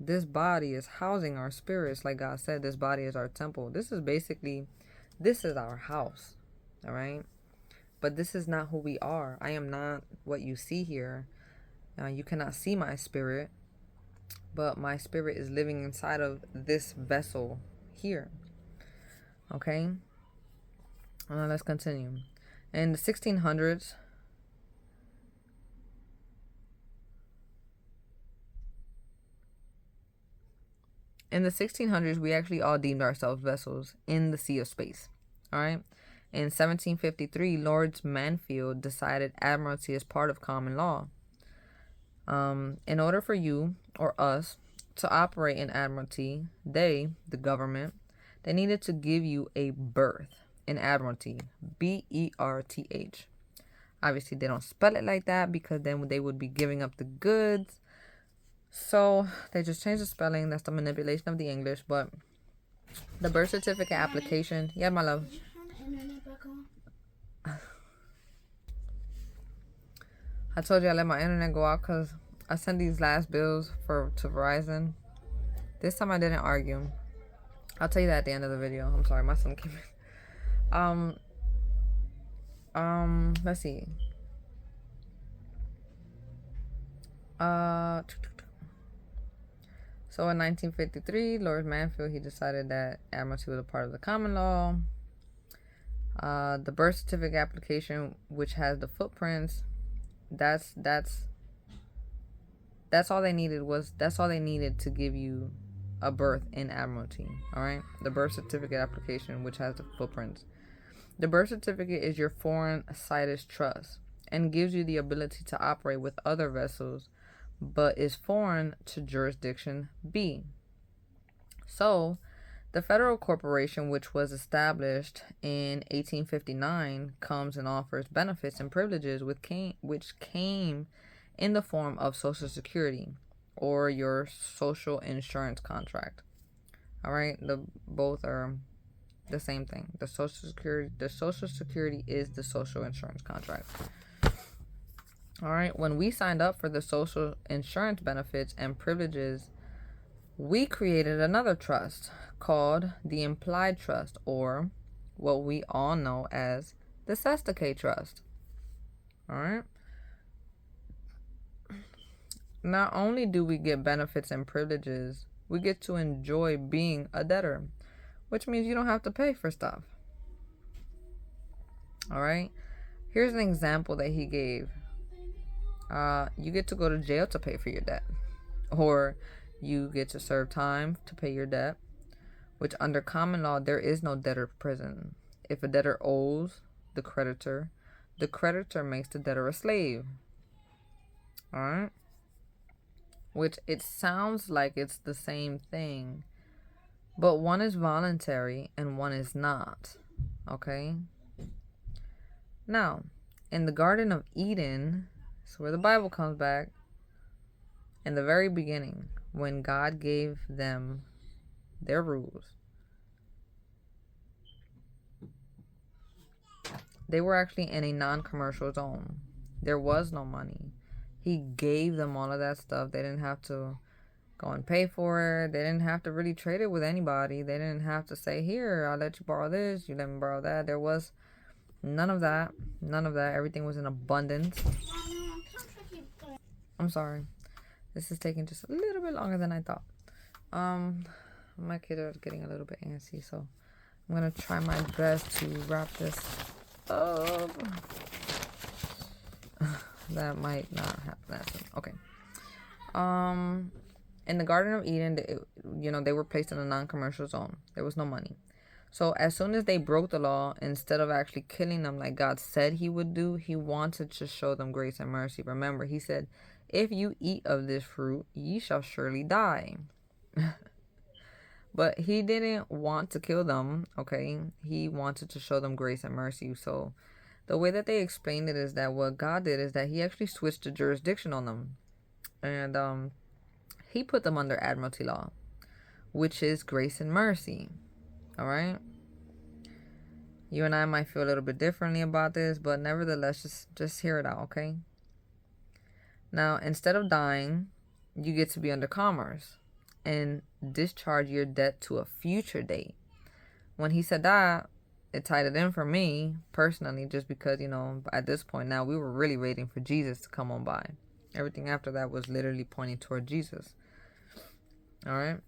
This body is housing our spirits. Like God said, this body is our temple. This is our house. All right. But this is not who we are. I am not what you see here. You cannot see my spirit, but my spirit is living inside of this vessel here. Okay. Let's continue. In the 1600s, we actually all deemed ourselves vessels in the sea of space. All right. In 1753, Lord Mansfield decided admiralty as part of common law. In order for you or us to operate in admiralty, the government, they needed to give you a berth in admiralty, B-E-R-T-H. Obviously, they don't spell it like that because then they would be giving up the goods. So they just changed the spelling. That's the manipulation of the English. But the birth certificate application, yeah, my love. I told you I let my internet go out because I sent these last bills to Verizon. This time I didn't argue. I'll tell you that at the end of the video. I'm sorry, my son came in. Let's see. So in 1953, Lord Mansfield, he decided that admiralty was a part of the common law. The birth certificate application, which has the footprints, that's all they needed to give you a birth in admiralty. All right, the birth certificate application, which has the footprints. The birth certificate is your foreign situs trust and gives you the ability to operate with other vessels, but is foreign to jurisdiction B. So the federal corporation, which was established in 1859, comes and offers benefits and privileges which came in the form of Social Security or your social insurance contract. All right, both are the same thing. The Social Security is the social insurance contract. All right, when we signed up for the social insurance benefits and privileges, we created another trust called the Implied Trust, or what we all know as the Sestake Trust. All right. Not only do we get benefits and privileges, we get to enjoy being a debtor, which means you don't have to pay for stuff. All right. Here's an example that he gave. You get to go to jail to pay for your debt, or you get to serve time to pay your debt, which under common law, there is no debtor prison. If a debtor owes the creditor makes the debtor a slave. All right. Which it sounds like it's the same thing, but one is voluntary and one is not. Okay. Now, in the Garden of Eden, so where the Bible comes back, in the very beginning, when God gave them their rules, they were actually in a non-commercial zone. There was no money. He gave them all of that stuff. They didn't have to go and pay for it. They didn't have to really trade it with anybody. They didn't have to say, here, I'll let you borrow this, you let me borrow that. There was none of that. None of that. Everything was in abundance. I'm sorry. This is taking just a little bit longer than I thought. My kids are getting a little bit antsy, so I'm going to try my best to wrap this up. That might not happen. Okay. In the Garden of Eden, they were placed in a non-commercial zone. There was no money. So as soon as they broke the law, instead of actually killing them like God said he would do, he wanted to show them grace and mercy. Remember, he said, if you eat of this fruit, ye shall surely die. But he didn't want to kill them, okay? He wanted to show them grace and mercy. So the way that they explained it is that what God did is that he actually switched the jurisdiction on them. And he put them under Admiralty law, which is grace and mercy. All right? You and I might feel a little bit differently about this, but nevertheless, just hear it out, okay? Now, instead of dying, you get to be under commerce and discharge your debt to a future date. When he said that, it tied it in for me personally, just because, at this point now, we were really waiting for Jesus to come on by. Everything after that was literally pointing toward Jesus. All right?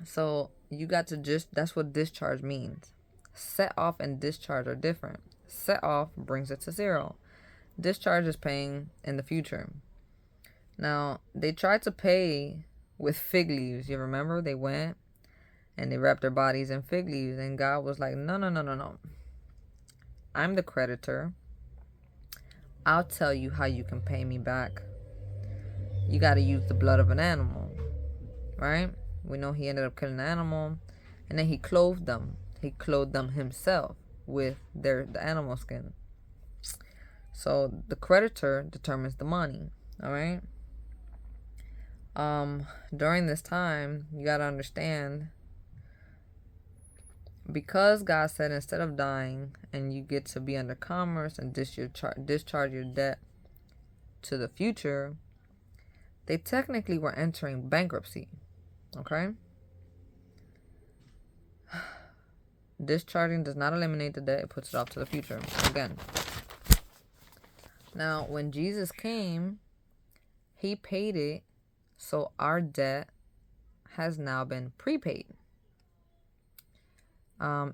So you got to that's what discharge means. Set off and discharge are different. Set off brings it to zero. Discharge is paying in the future. Now, they tried to pay with fig leaves. You remember? They went and they wrapped their bodies in fig leaves. And God was like, no, no, no, no, no. I'm the creditor. I'll tell you how you can pay me back. You got to use the blood of an animal. Right? We know he ended up killing an animal. And then he clothed them. He clothed them himself with the animal skin. So the creditor determines the money. All right? During this time, you got to understand, because God said instead of dying and you get to be under commerce and discharge your debt to the future, they technically were entering bankruptcy. Okay? Discharging does not eliminate the debt, it puts it off to the future. Again. Now, when Jesus came, he paid it, so our debt has now been prepaid.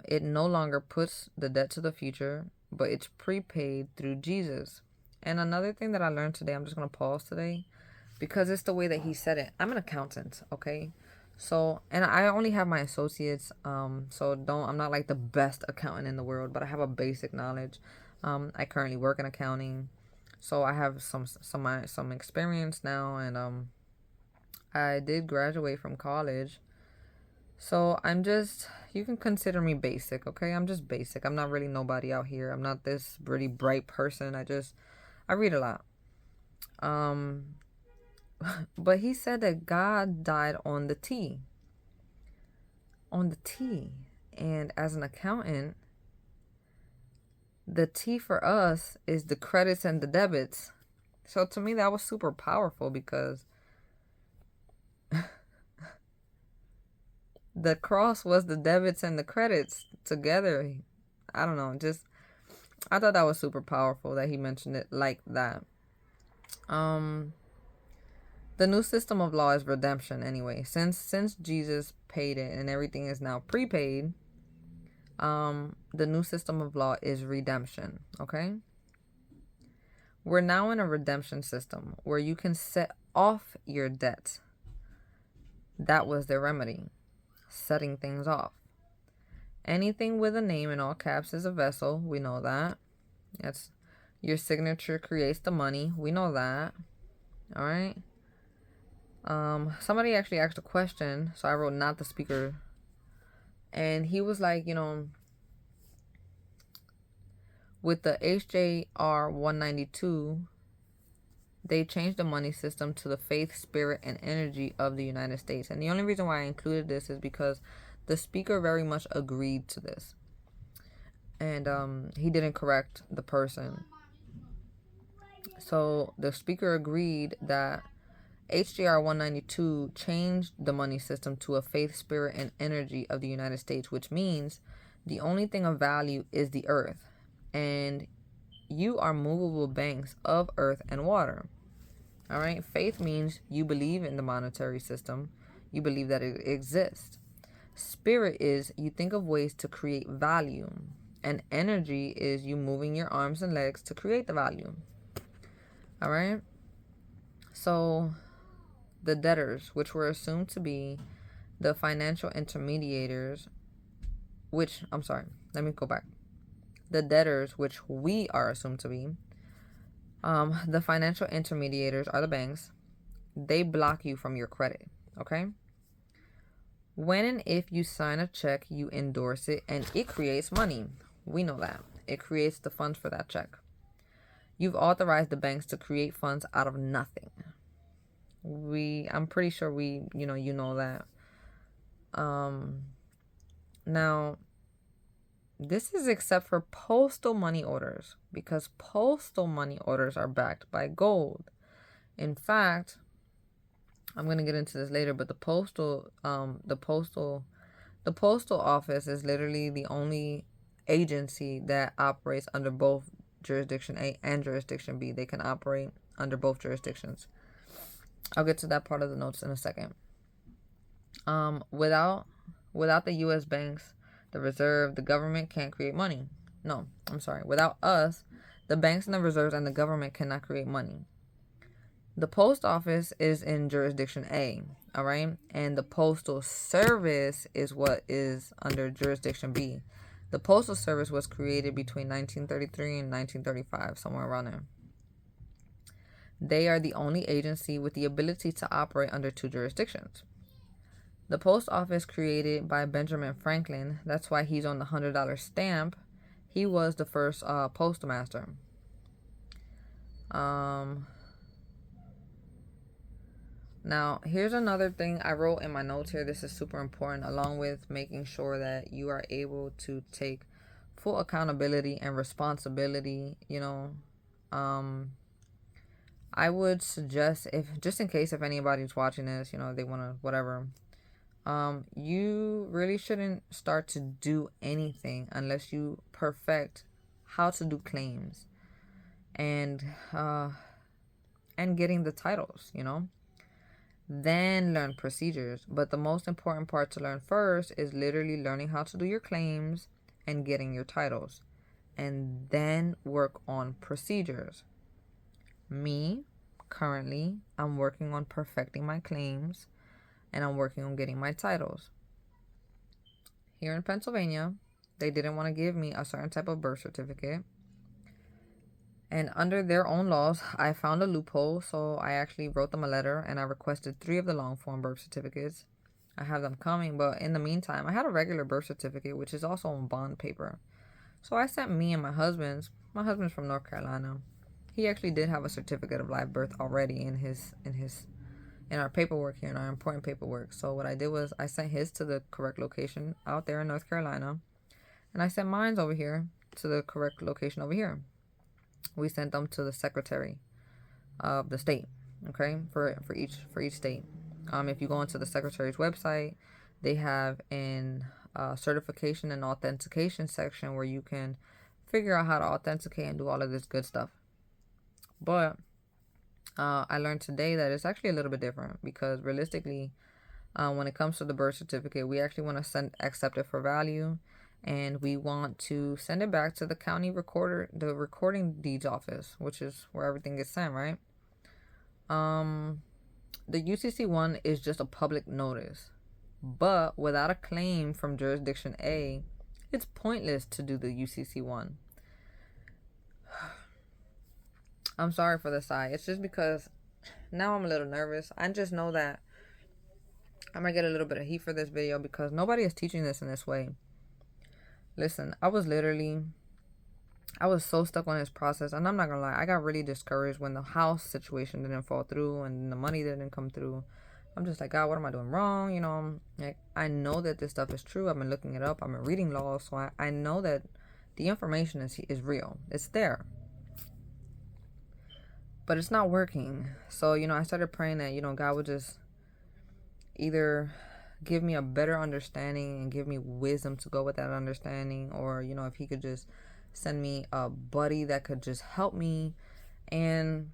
It no longer puts the debt to the future, but it's prepaid through Jesus. And another thing that I learned today, I'm just going to pause today, because it's the way that he said it. I'm an accountant, okay? So, and I only have my associates, I'm not like the best accountant in the world, but I have a basic knowledge. I currently work in accounting, so I have some experience now, and I did graduate from college. So you can consider me basic, okay? I'm just basic. I'm not really nobody out here. I'm not this really bright person. I read a lot. But he said that God died on the T. On the T. And as an accountant, the T for us is the credits and the debits. So to me, that was super powerful, because the cross was the debits and the credits together. I don't know. I thought that was super powerful that he mentioned it like that. The new system of law is redemption anyway. Since Jesus paid it and everything is now prepaid, the new system of law is redemption, okay? We're now in a redemption system where you can set off your debt. That was their remedy, setting things off. Anything with a name in all caps is a vessel. We know that. That's your signature creates the money. We know that. All right. Somebody actually asked a question, so I wrote not the speaker, and he was like, with the HJR 192, they changed the money system to the faith, spirit, and energy of the United States. And the only reason why I included this is because the speaker very much agreed to this, and he didn't correct the person. So the speaker agreed that HJR 192 changed the money system to a faith, spirit, and energy of the United States, which means the only thing of value is the earth, and you are movable banks of earth and water. All right. Faith means you believe in the monetary system, you believe that it exists. Spirit is you think of ways to create value, and energy is you moving your arms and legs to create the value. All right. So the debtors, which were assumed to be the financial intermediators, let me go back. The debtors, which we are assumed to be, the financial intermediators are the banks. They block you from your credit, okay? When and if you sign a check, you endorse it, and it creates money. We know that. It creates the funds for that check. You've authorized the banks to create funds out of nothing. I'm pretty sure you know that. Now, this is except for postal money orders, because postal money orders are backed by gold. In fact, I'm going to get into this later, but the postal office is literally the only agency that operates under both jurisdiction A and jurisdiction B. They can operate under both jurisdictions. I'll get to that part of the notes in a second. Without the U.S. banks, the reserve, the government can't create money. No, I'm sorry. Without us, the banks and the reserves and the government cannot create money. The post office is in jurisdiction A, all right? And the postal service is what is under jurisdiction B. The postal service was created between 1933 and 1935, somewhere around there. They are the only agency with the ability to operate under two jurisdictions. The post office created by Benjamin Franklin, that's why he's on the $100 stamp. He was the first postmaster. Now, here's another thing I wrote in my notes here. This is super important, along with making sure that you are able to take full accountability and responsibility, I would suggest, just in case if anybody's watching this, they want to, whatever, you really shouldn't start to do anything unless you perfect how to do claims and getting the titles, Then learn procedures. But the most important part to learn first is literally learning how to do your claims and getting your titles. And then work on procedures. Me, currently, I'm working on perfecting my claims and I'm working on getting my titles. Here in Pennsylvania, they didn't want to give me a certain type of birth certificate. And under their own laws, I found a loophole, so I actually wrote them a letter and I requested 3 of the long form birth certificates. I have them coming, but in the meantime, I had a regular birth certificate, which is also on bond paper. So I sent me and my husband's from North Carolina. He actually did have a certificate of live birth already in our paperwork here, in our important paperwork. So what I did was I sent his to the correct location out there in North Carolina, and I sent mine's over here to the correct location over here. We sent them to the secretary of the state, okay, for each state. If you go into the secretary's website, they have an certification and authentication section where you can figure out how to authenticate and do all of this good stuff. But I learned today that it's actually a little bit different, because realistically, when it comes to the birth certificate, we actually want to accept it for value. And we want to send it back to the county recorder, the recording deeds office, which is where everything gets sent, right? The UCC one is just a public notice. But without a claim from jurisdiction A, it's pointless to do the UCC one. I'm sorry for the sigh. It's just because now I'm a little nervous. I just know that I might get a little bit of heat for this video because nobody is teaching this in this way. Listen, I was so stuck on this process, and I'm not gonna lie, I got really discouraged when the house situation didn't fall through and the money didn't come through. I'm just like, God, what am I doing wrong? I know that this stuff is true. I've been looking it up. I've been reading laws, so I know that the information is real. It's there. But it's not working. So, I started praying that, God would just either give me a better understanding and give me wisdom to go with that understanding, or if he could just send me a buddy that could just help me. And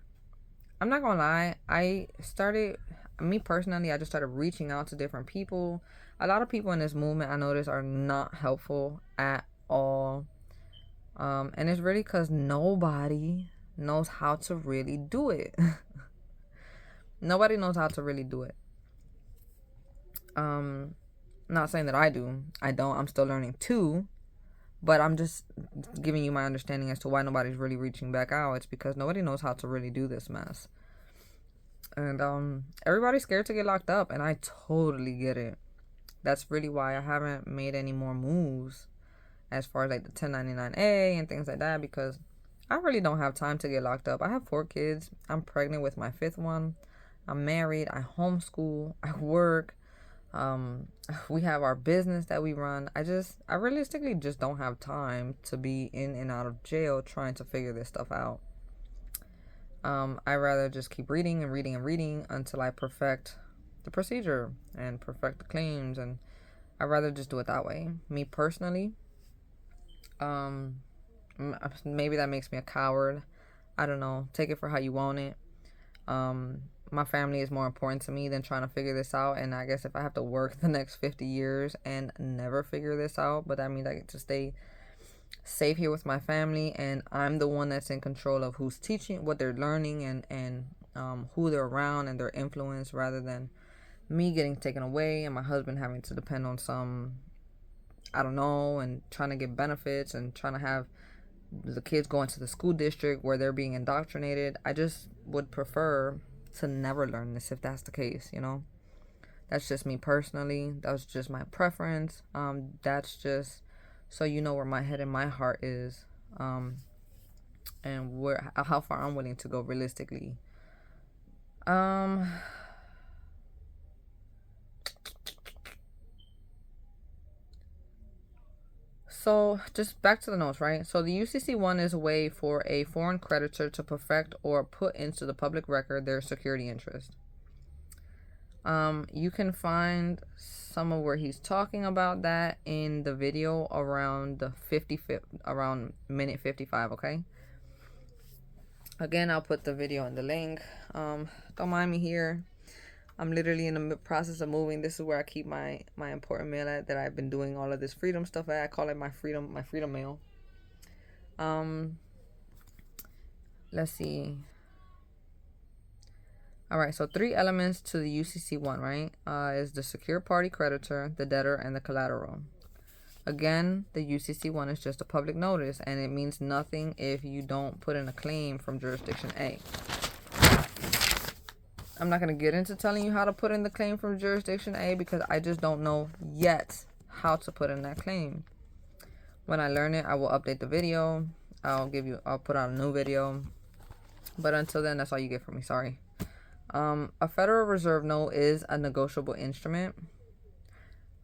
I'm not gonna lie, I just started reaching out to different people. A lot of people in this movement, I notice, are not helpful at all, and it's really because nobody knows how to really do it. Nobody knows how to really do it. Not saying that I do. I don't. I'm still learning too. But I'm just giving you my understanding as to why nobody's really reaching back out. It's because nobody knows how to really do this mess. And everybody's scared to get locked up, and I totally get it. That's really why I haven't made any more moves as far as like the 1099A and things like that, because I really don't have time to get locked up. I have 4 kids. I'm pregnant with my 5th one. I'm married. I homeschool. I work. We have our business that we run. I realistically just don't have time to be in and out of jail trying to figure this stuff out. I rather just keep reading and reading and reading until I perfect the procedure and perfect the claims, and I'd rather just do it that way. Me personally, maybe that makes me a coward. I don't know. Take it for how you want it. My family is more important to me than trying to figure this out. And I guess if I have to work the next 50 years and never figure this out, but that means I get to stay safe here with my family, and I'm the one that's in control of who's teaching, what they're learning, and who they're around and their influence, rather than me getting taken away and my husband having to depend on some, I don't know, and trying to get benefits and trying to have the kids going to the school district where they're being indoctrinated. I just would prefer to never learn this if that's the case, you know. That's just me personally. That's just my preference. That's just so you know where my head and my heart is, and how far I'm willing to go realistically. So just back to the notes, right? So the UCC1 is a way for a foreign creditor to perfect or put into the public record their security interest. You can find some of where he's talking about that in the video around around minute 55, okay? Again, I'll put the video in the link. Don't mind me here. I'm literally in the process of moving. This is where I keep my important mail at that I've been doing all of this freedom stuff at. I call it my freedom mail. Let's see. All right, so 3 elements to the UCC1, right? Is the secure party creditor, the debtor, and the collateral. Again, the UCC1 is just a public notice, and it means nothing if you don't put in a claim from jurisdiction A. I'm not going to get into telling you how to put in the claim from jurisdiction A because I just don't know yet how to put in that claim. When I learn it, I will update the video. I'll put out a new video. But until then, that's all you get from me. Sorry. A Federal Reserve note is a negotiable instrument.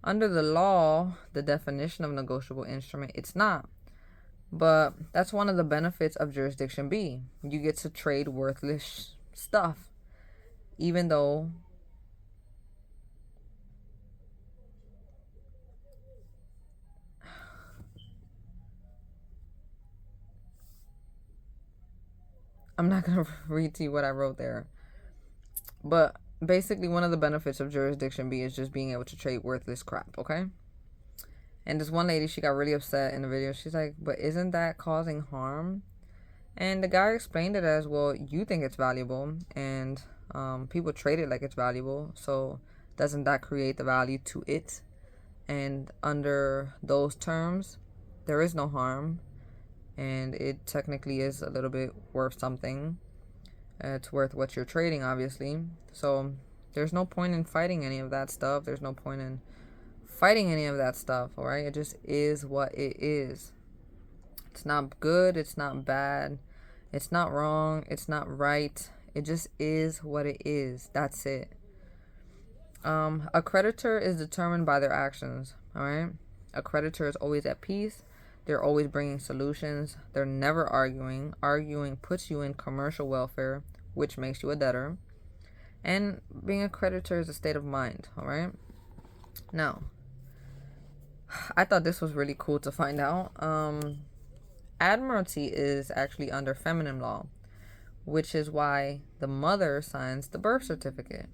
Under the law, the definition of negotiable instrument, it's not. But that's one of the benefits of jurisdiction B. You get to trade worthless stuff. Even though I'm not going to read to you what I wrote there. But basically, one of the benefits of jurisdiction B is just being able to trade worthless crap, okay? And this one lady, she got really upset in the video. She's like, but isn't that causing harm? And the guy explained it as, well, you think it's valuable, and people trade it like it's valuable, so doesn't that create the value to it? And under those terms, there is no harm, and it technically is a little bit worth something. It's worth what you're trading, obviously. So there's no point in fighting any of that stuff. There's no point in fighting any of that stuff, all right? It just is what it is. It's not good. It's not bad. It's not wrong. It's not right. It just is what it is. That's it. A creditor is determined by their actions, all right? A creditor is always at peace. They're always bringing solutions. They're never arguing. Arguing puts you in commercial welfare, which makes you a debtor. And being a creditor is a state of mind, all right? Now, I thought this was really cool to find out. Admiralty is actually under feminine law, which is why the mother signs the birth certificate.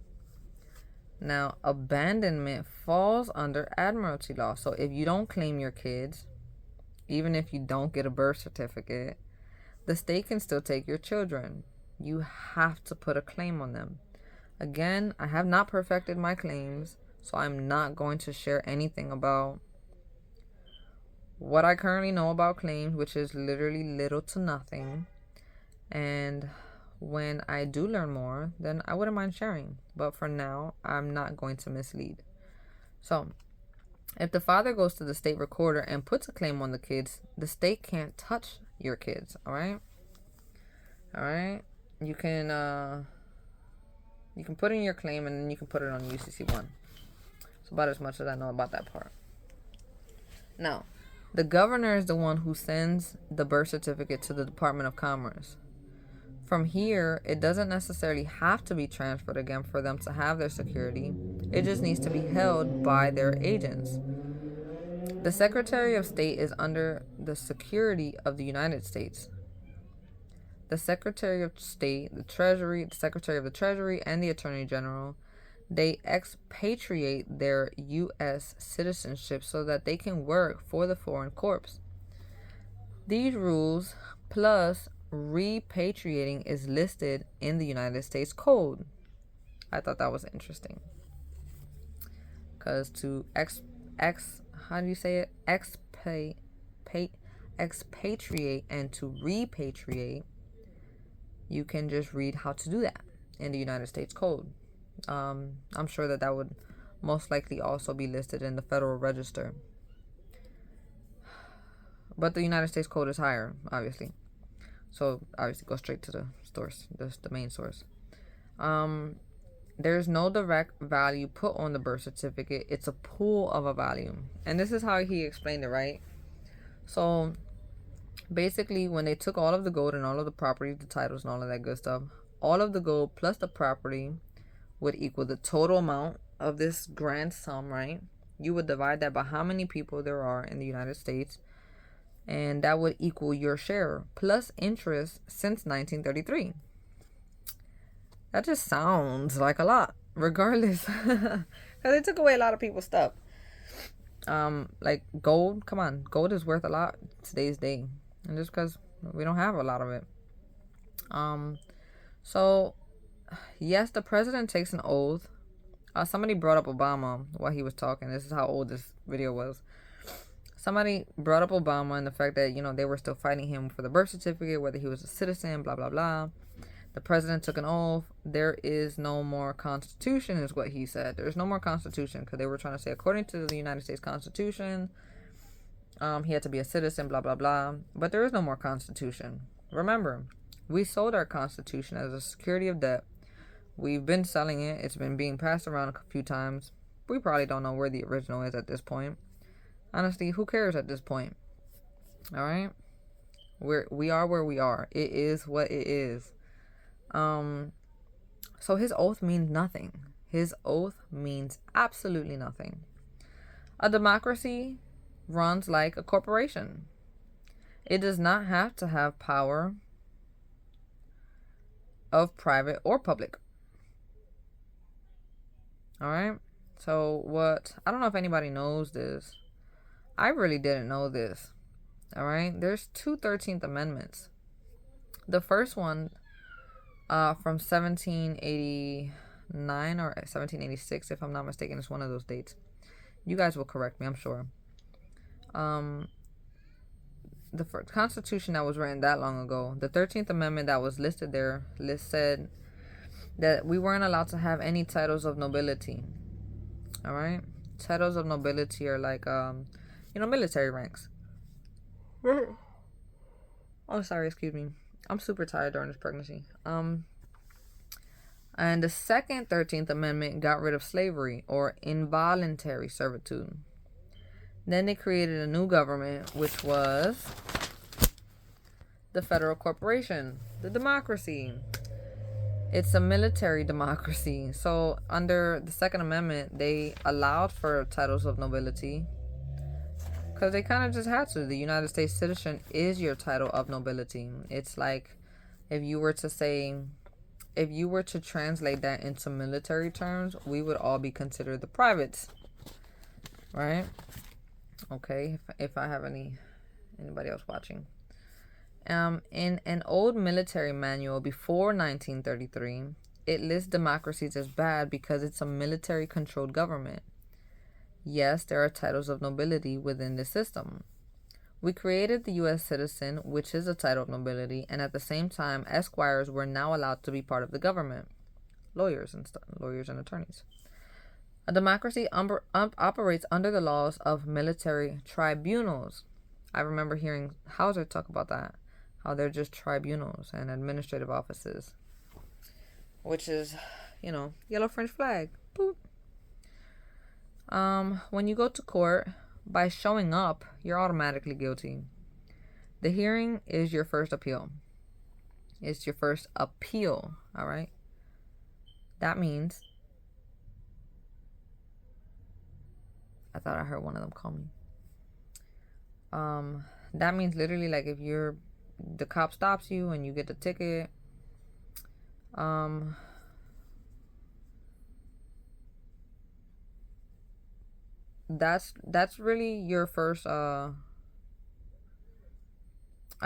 Now, abandonment falls under admiralty law. So if you don't claim your kids, even if you don't get a birth certificate, the state can still take your children. You have to put a claim on them. Again, I have not perfected my claims, so I'm not going to share anything about what I currently know about claims, which is literally little to nothing. And when I do learn more, then I wouldn't mind sharing. But for now, I'm not going to mislead. So, if the father goes to the state recorder and puts a claim on the kids, the state can't touch your kids, all right? All right? You can put in your claim and then you can put it on UCC1. It's about as much as I know about that part. Now, the governor is the one who sends the birth certificate to the Department of Commerce. From here, it doesn't necessarily have to be transferred again for them to have their security. It just needs to be held by their agents. The Secretary of State is under the security of the United States. The Secretary of State, the Secretary of the Treasury, and the Attorney General, they expatriate their U.S. citizenship so that they can work for the foreign corps. These rules, plus repatriating, is listed in the United States Code. I thought that was interesting. Because to how do you say it? Expatriate and to repatriate, you can just read how to do that in the United States Code. I'm sure that would most likely also be listed in the Federal Register. But the United States Code is higher, obviously. So obviously go straight to the source, the main source. There's no direct value put on the birth certificate. It's a pool of a value. And this is how he explained it, right? So basically, when they took all of the gold and all of the property, the titles and all of that good stuff, all of the gold plus the property would equal the total amount of this grand sum, right? You would divide that by how many people there are in the United States, and that would equal your share plus interest since 1933. That just sounds like a lot, regardless, because they took away a lot of people's stuff. Like gold, come on, gold is worth a lot today's day, and just because we don't have a lot of it. So yes, the president takes an oath. Somebody brought up Obama while he was talking. This is how old this video was. Somebody brought up Obama and the fact that, they were still fighting him for the birth certificate, whether he was a citizen, blah, blah, blah. The president took an oath. There is no more Constitution, is what he said. There's no more Constitution, because they were trying to say, according to the United States Constitution, he had to be a citizen, blah, blah, blah. But there is no more Constitution. Remember, we sold our Constitution as a security of debt. We've been selling it. It's been being passed around a few times. We probably don't know where the original is at this point. Honestly, who cares at this point? All right? We are where we are. It is what it is. So his oath means nothing. His oath means absolutely nothing. A democracy runs like a corporation. It does not have to have power of private or public. All right? So I don't know if anybody knows this. I really didn't know this. All right? There's two 13th Amendments. The first one from 1789 or 1786, if I'm not mistaken, it's one of those dates. You guys will correct me, I'm sure. The first Constitution that was written that long ago, the 13th Amendment that was listed there, said that we weren't allowed to have any titles of nobility. All right? Titles of nobility are like, military ranks. Oh, sorry, excuse me. I'm super tired during this pregnancy. And the second 13th Amendment got rid of slavery or involuntary servitude. Then they created a new government, which was the Federal Corporation, the democracy. It's a military democracy. So under the Second Amendment, they allowed for titles of nobility because they kind of just had to. The United States citizen is your title of nobility. It's like if you were to translate that into military terms, we would all be considered the privates, right? Okay, if I have anybody else watching. In an old military manual before 1933, it lists democracies as bad because it's a military-controlled government. Yes, there are titles of nobility within the system. We created the U.S. citizen, which is a title of nobility, and at the same time, esquires were now allowed to be part of the government, lawyers and attorneys. A democracy operates under the laws of military tribunals. I remember hearing Hauser talk about that, how they're just tribunals and administrative offices, which is, yellow French flag. Boop. When you go to court, by showing up, you're automatically guilty. The hearing is your first appeal. It's your first appeal, all right? That means, I thought I heard one of them call me. That means literally, like, if the cop stops you and you get the ticket, that's really your first I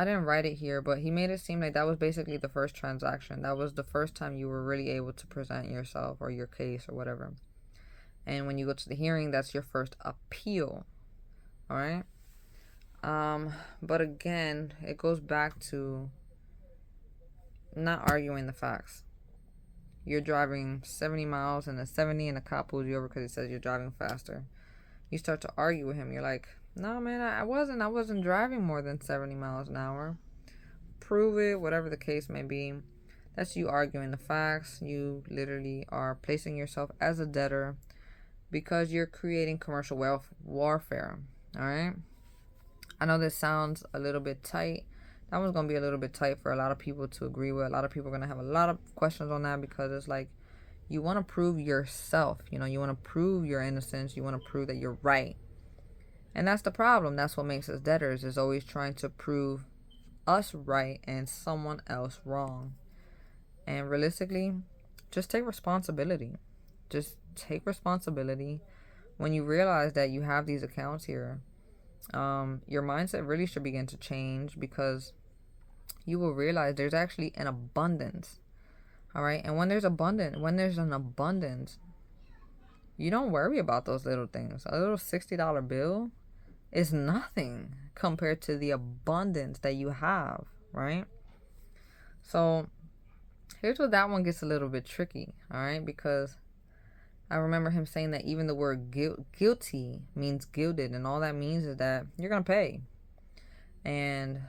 didn't write it here, but he made it seem like that was basically the first transaction. That was the first time you were really able to present yourself or your case or whatever. And when you go to the hearing, that's your first appeal. All right? But again, it goes back to not arguing the facts. You're driving 70 miles and a 70 and a cop pulls you over because he says you're driving faster. You start to argue with him. You're like, no, man, I wasn't driving more than 70 miles an hour. Prove it, whatever the case may be. That's you arguing the facts. You literally are placing yourself as a debtor because you're creating commercial warfare. All right? I know this sounds a little bit tight. That one's going to be a little bit tight for a lot of people to agree with. A lot of people are going to have a lot of questions on that because it's like you want to prove yourself. You want to prove your innocence. You want to prove that you're right. And that's the problem. That's what makes us debtors, is always trying to prove us right and someone else wrong. And realistically, just take responsibility. Just take responsibility. When you realize that you have these accounts here, your mindset really should begin to change because you will realize there's actually an abundance. All right? And when there's an abundance, you don't worry about those little things. A little $60 bill is nothing compared to the abundance that you have, right? So here's where that one gets a little bit tricky, all right? Because I remember him saying that even the word guilty means gilded, and all that means is that you're going to pay. And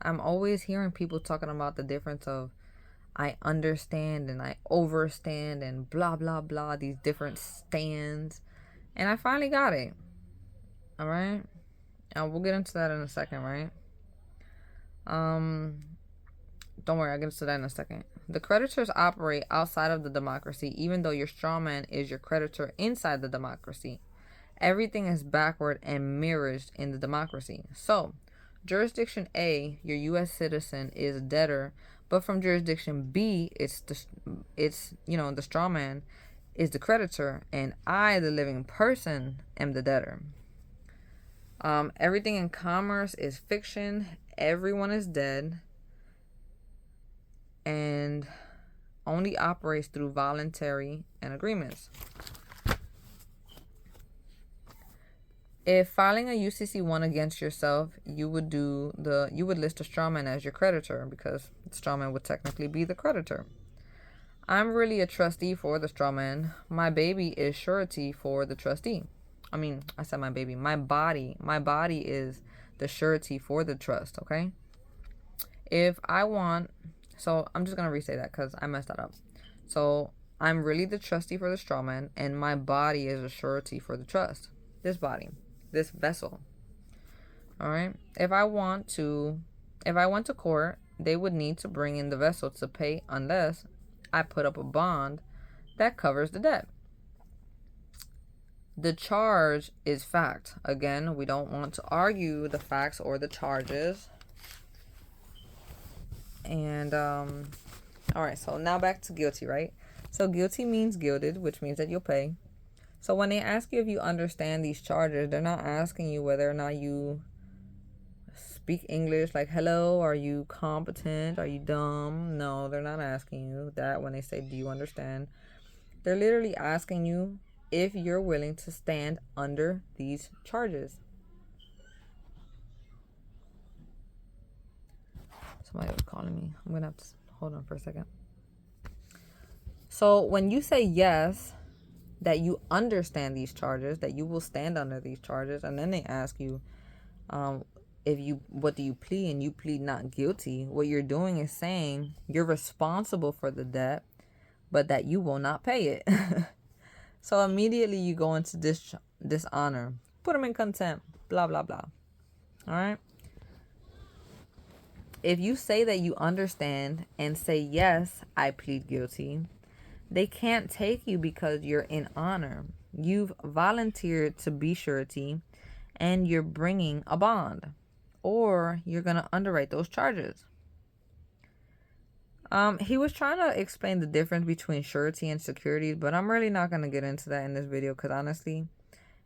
I'm always hearing people talking about the difference of I understand and I overstand and blah, blah, blah, these different stands. And I finally got it. All right? And we'll get into that in a second, right? Don't worry, I'll get into that in a second. The creditors operate outside of the democracy, even though your strawman is your creditor inside the democracy. Everything is backward and mirrored in the democracy. So, jurisdiction A, your U.S. citizen, is a debtor, but from jurisdiction B, it's the strawman is the creditor, and I, the living person, am the debtor. Everything in commerce is fiction. Everyone is dead. And only operates through voluntary and agreements. If filing a UCC1 against yourself, you would list a strawman as your creditor because the strawman would technically be the creditor. I'm really a trustee for the strawman. My baby is surety for the trustee. I said my baby. My body is the surety for the trust, okay? So I'm just going to re-say that because I messed that up. So I'm really the trustee for the strawman, and my body is a surety for the trust. This body, this vessel. All right? If I went to court, they would need to bring in the vessel to pay unless I put up a bond that covers the debt. The charge is fact. Again, we don't want to argue the facts or the charges. And, all right, so now back to guilty, right? So guilty means gilded, which means that you'll pay. So when they ask you if you understand these charges, they're not asking you whether or not you speak English. Like, hello, are you competent? Are you dumb? No, they're not asking you that when they say, do you understand? They're literally asking you if you're willing to stand under these charges. Somebody was calling me. I'm going to have to hold on for a second. So when you say yes, that you understand these charges, that you will stand under these charges, and then they ask you, what do you plead, and you plead not guilty, what you're doing is saying you're responsible for the debt, but that you will not pay it. So immediately you go into dishonor, put them in contempt, blah, blah, blah. All right. If you say that you understand and say, yes, I plead guilty, they can't take you because you're in honor. You've volunteered to be surety and you're bringing a bond, or you're going to underwrite those charges. He was trying to explain the difference between surety and security, but I'm really not going to get into that in this video because honestly,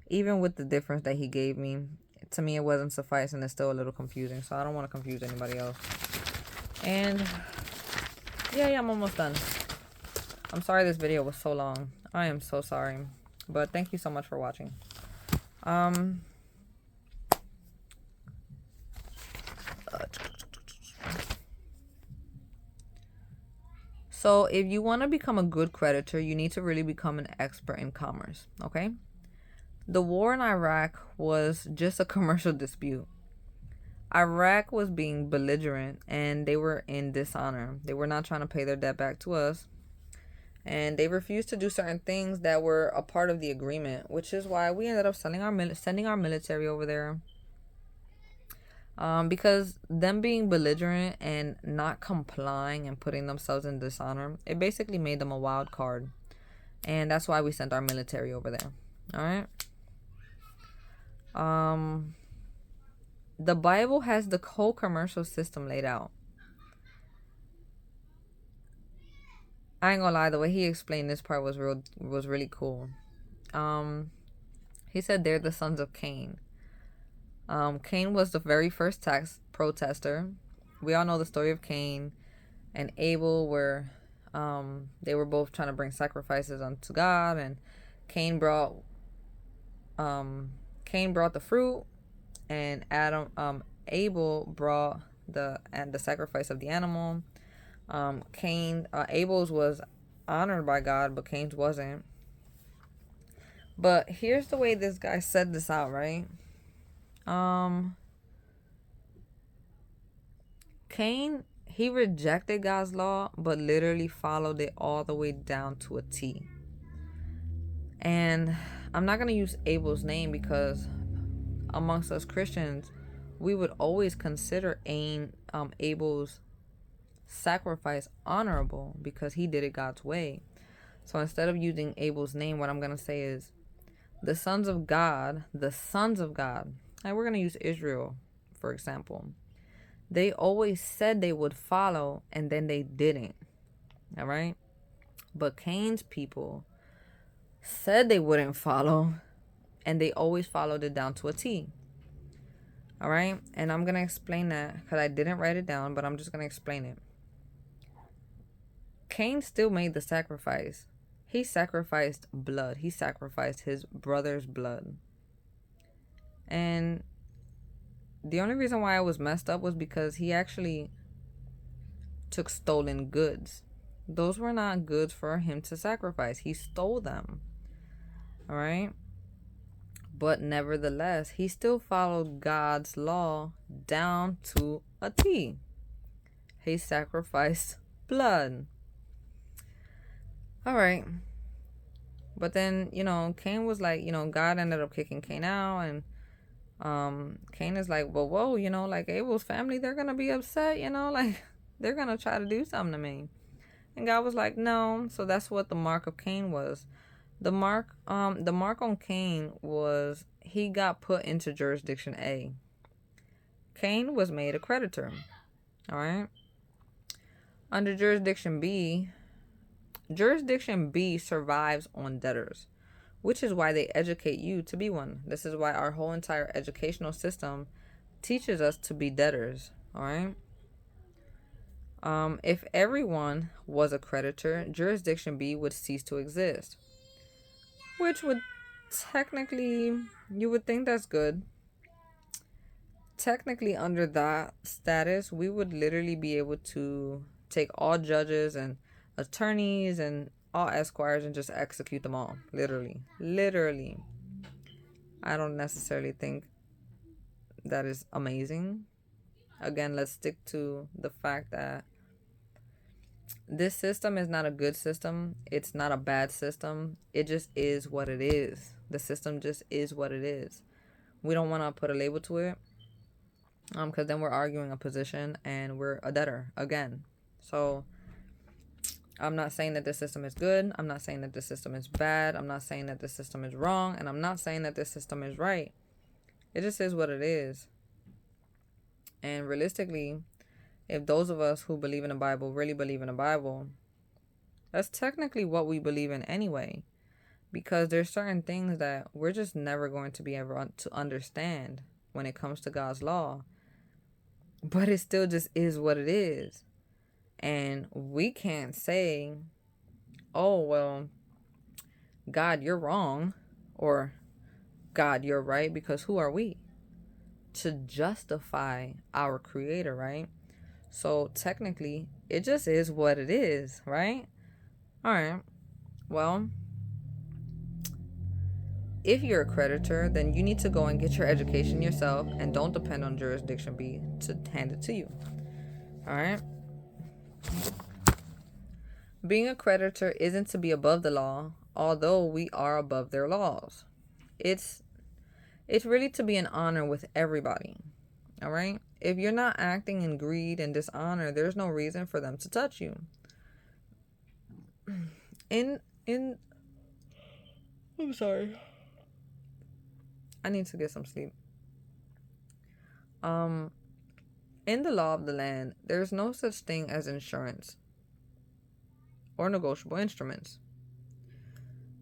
even with the difference that he gave me, to me it wasn't suffice and it's still a little confusing, so I don't want to confuse anybody else. And yeah, I'm almost done. I'm sorry this video was so long. I am so sorry, but thank you so much for watching. So if you want to become a good creditor, you need to really become an expert in commerce, okay? The war in Iraq was just a commercial dispute. Iraq was being belligerent and they were in dishonor. They were not trying to pay their debt back to us. And they refused to do certain things that were a part of the agreement, which is why we ended up sending our military over there. Because them being belligerent and not complying and putting themselves in dishonor, it basically made them a wild card. And that's why we sent our military over there. All right. The Bible has the whole commercial system laid out. I ain't gonna lie, the way he explained this part was really cool. He said they're the sons of Cain. Cain was the very first tax protester. We all know the story of Cain and Abel, where they were both trying to bring sacrifices unto God, and Cain brought the fruit, and Abel brought the sacrifice of the animal. Abel's was honored by God, but Cain's wasn't. But here's the way this guy said this out, right? Cain, he rejected God's law, but literally followed it all the way down to a T. And I'm not going to use Abel's name because amongst us Christians, we would always consider Abel's sacrifice honorable because he did it God's way. So instead of using Abel's name, what I'm going to say is the sons of God, and we're going to use Israel, for example. They always said they would follow and then they didn't. All right. But Cain's people said they wouldn't follow and they always followed it down to a T. All right. And I'm going to explain that because I didn't write it down, but I'm just going to explain it. Cain still made the sacrifice. He sacrificed blood. He sacrificed his brother's blood. And the only reason why I was messed up was because he actually took stolen goods. Those were not goods for him to sacrifice. He stole them. All right. But nevertheless, he still followed God's law down to a T. He sacrificed blood. All right. But then, Cain was like, God ended up kicking Cain out. And Cain is like, well, whoa, like Abel's family, they're going to be upset, like they're going to try to do something to me. And God was like, no. So that's what the mark of Cain was. The mark on Cain was he got put into jurisdiction A. Cain was made a creditor. All right. Under jurisdiction B survives on debtors, which is why they educate you to be one. This is why our whole entire educational system teaches us to be debtors. All right. If everyone was a creditor, jurisdiction B would cease to exist, which would technically, you would think that's good. Technically, under that status, we would literally be able to take all judges and attorneys and all esquires and just execute them all. Literally. I don't necessarily think that is amazing. Again, let's stick to the fact that this system is not a good system. It's not a bad system. It just is what it is. The system just is what it is. We don't want to put a label to it, because then we're arguing a position and we're a debtor again. So I'm not saying that this system is good. I'm not saying that this system is bad. I'm not saying that this system is wrong, and I'm not saying that this system is right. It just is what it is. And realistically, if those of us who believe in the Bible really believe in the Bible, that's technically what we believe in anyway. Because there's certain things that we're just never going to be able to understand when it comes to God's law. But it still just is what it is. And we can't say, oh, well, God, you're wrong, or God, you're right, because who are we to justify our Creator, right? So technically, it just is what it is, right? All right. Well, if you're a creditor, then you need to go and get your education yourself and don't depend on jurisdiction B to hand it to you. All right. Being a creditor isn't to be above the law, although we are above their laws. It's really to be in honor with everybody. All right? If you're not acting in greed and dishonor, there's no reason for them to touch you. I'm sorry. I need to get some sleep. In the law of the land, there's no such thing as insurance or negotiable instruments.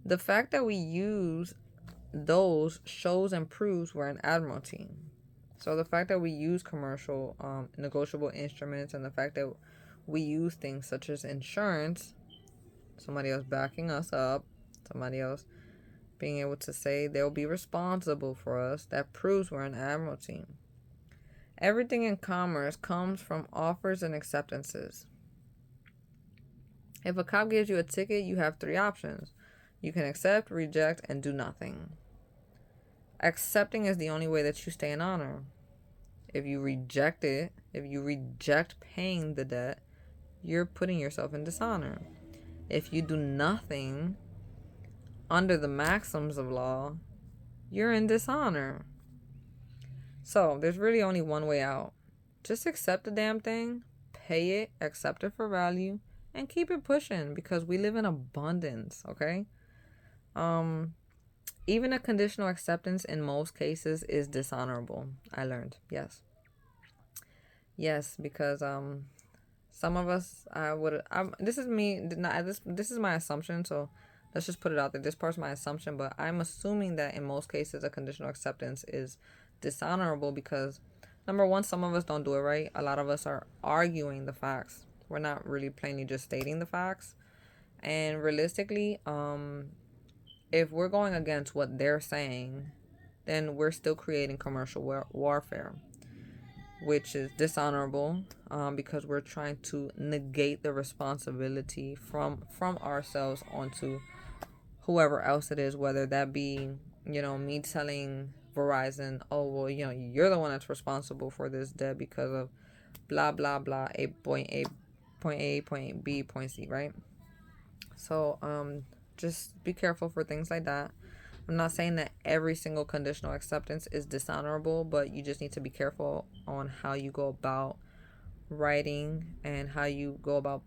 The fact that we use those shows and proves we're an admiralty. So the fact that we use commercial negotiable instruments, and the fact that we use things such as insurance, somebody else backing us up, somebody else being able to say they'll be responsible for us, that proves we're an admiralty. Everything in commerce comes from offers and acceptances. If a cop gives you a ticket, you have 3 options. You can accept, reject, and do nothing. Accepting is the only way that you stay in honor. If you reject it, if you reject paying the debt, you're putting yourself in dishonor. If you do nothing under the maxims of law, you're in dishonor. So there's really only one way out. Just accept the damn thing, pay it, accept it for value, and keep it pushing, because we live in abundance, okay? Even a conditional acceptance in most cases is dishonorable. I learned. Yes, because some of us, this is me, this is my assumption, so let's just put it out there. This part's my assumption, but I'm assuming that in most cases a conditional acceptance is dishonorable because, number one, some of us don't do it right. A lot of us are arguing the facts. We're not really plainly just stating the facts. And realistically, if we're going against what they're saying, then we're still creating commercial warfare, which is dishonorable, because we're trying to negate the responsibility from ourselves onto whoever else it is, whether that be, me telling Verizon, oh, well, you're the one that's responsible for this debt because of blah, blah, blah, point B, point C, right? So, just be careful for things like that. I'm not saying that every single conditional acceptance is dishonorable, but you just need to be careful on how you go about writing and how you go about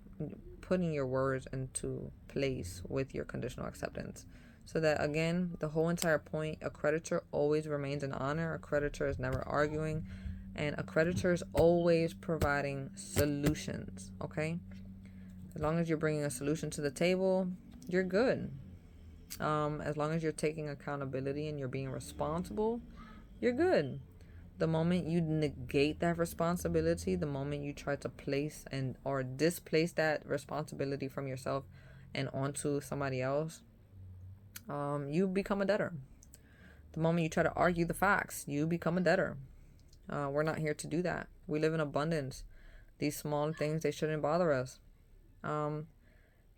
putting your words into place with your conditional acceptance. So that, again, the whole entire point, a creditor always remains in honor. A creditor is never arguing, and a creditor is always providing solutions, okay? As long as you're bringing a solution to the table, you're good. As long as you're taking accountability and you're being responsible, you're good. the moment you negate that responsibility, the moment you try to place and or displace that responsibility from yourself and onto somebody else, you become a debtor. The moment you try to argue the facts, you become a debtor. We're not here to do that. We live in abundance. These small things, they shouldn't bother us.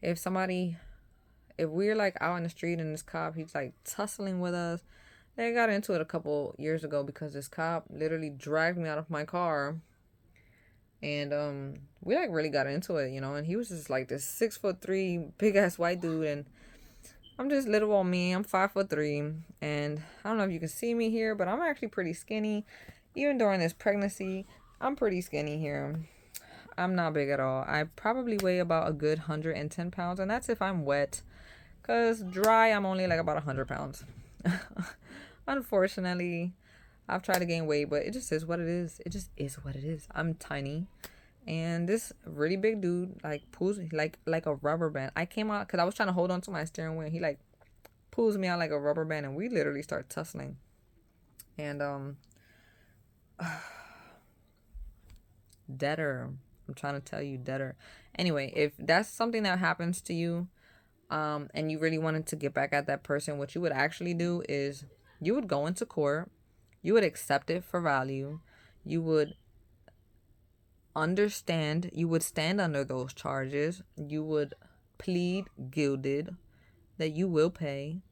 If we're like out in the street and this cop, he's like tussling with us. They got into it a couple years ago because this cop literally dragged me out of my car. And we like really got into it, and he was just like this 6'3" big ass white dude, and I'm just little old me. I'm 5'3", and I don't know if you can see me here, but I'm actually pretty skinny. Even during this pregnancy, I'm pretty skinny here. I'm not big at all. I probably weigh about a good 110 pounds, and that's if I'm wet. Because dry, I'm only like about 100 pounds. Unfortunately, I've tried to gain weight, but it just is what it is. It just is what it is. I'm tiny. And this really big dude, like, pulls me like a rubber band. I came out because I was trying to hold on to my steering wheel. And he, like, pulls me out like a rubber band, and we literally start tussling. And, debtor. I'm trying to tell you, debtor. Anyway, if that's something that happens to you, and you really wanted to get back at that person, what you would actually do is you would go into court, you would accept it for value, you would understand, you would stand under those charges, you would plead guilty that you will pay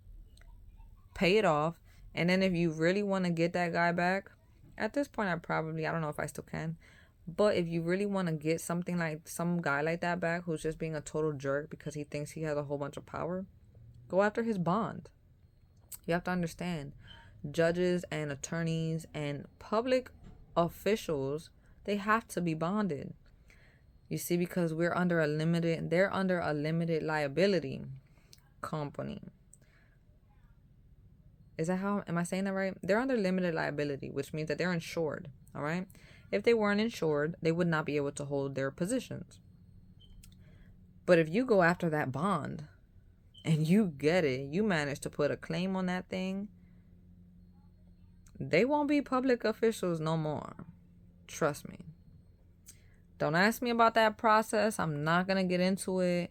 it off, and then if you really want to get that guy back, at this point I don't know if I still can, but if you really want to get something like some guy like that back who's just being a total jerk because he thinks he has a whole bunch of power, go after his bond. You have to understand, judges and attorneys and public officials, they have to be bonded. You see, because they're under a limited liability company. Am I saying that right? They're under limited liability, which means that they're insured, all right? If they weren't insured, they would not be able to hold their positions. But if you go after that bond and you get it, you manage to put a claim on that thing, they won't be public officials no more. Trust me. Don't ask me about that process. I'm not going to get into it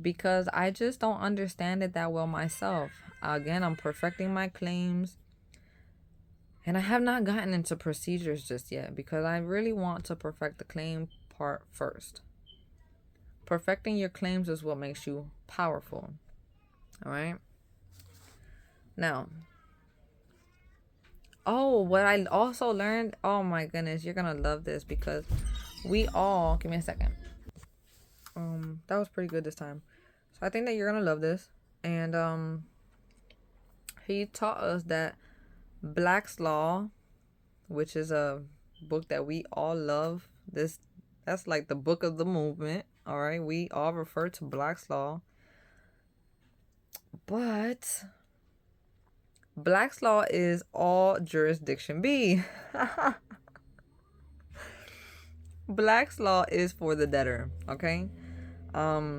because I just don't understand it that well myself. Again, I'm perfecting my claims. And I have not gotten into procedures just yet because I really want to perfect the claim part first. Perfecting your claims is what makes you powerful. All right? Now, what I also learned, oh my goodness, you're going to love this because give me a second. That was pretty good this time. So I think that you're going to love this. And he taught us that Black's Law, which is a book that we all love. That's like the book of the movement. All right, we all refer to Black's Law. But Black's Law is all jurisdiction B. Black's Law is for the debtor, okay? A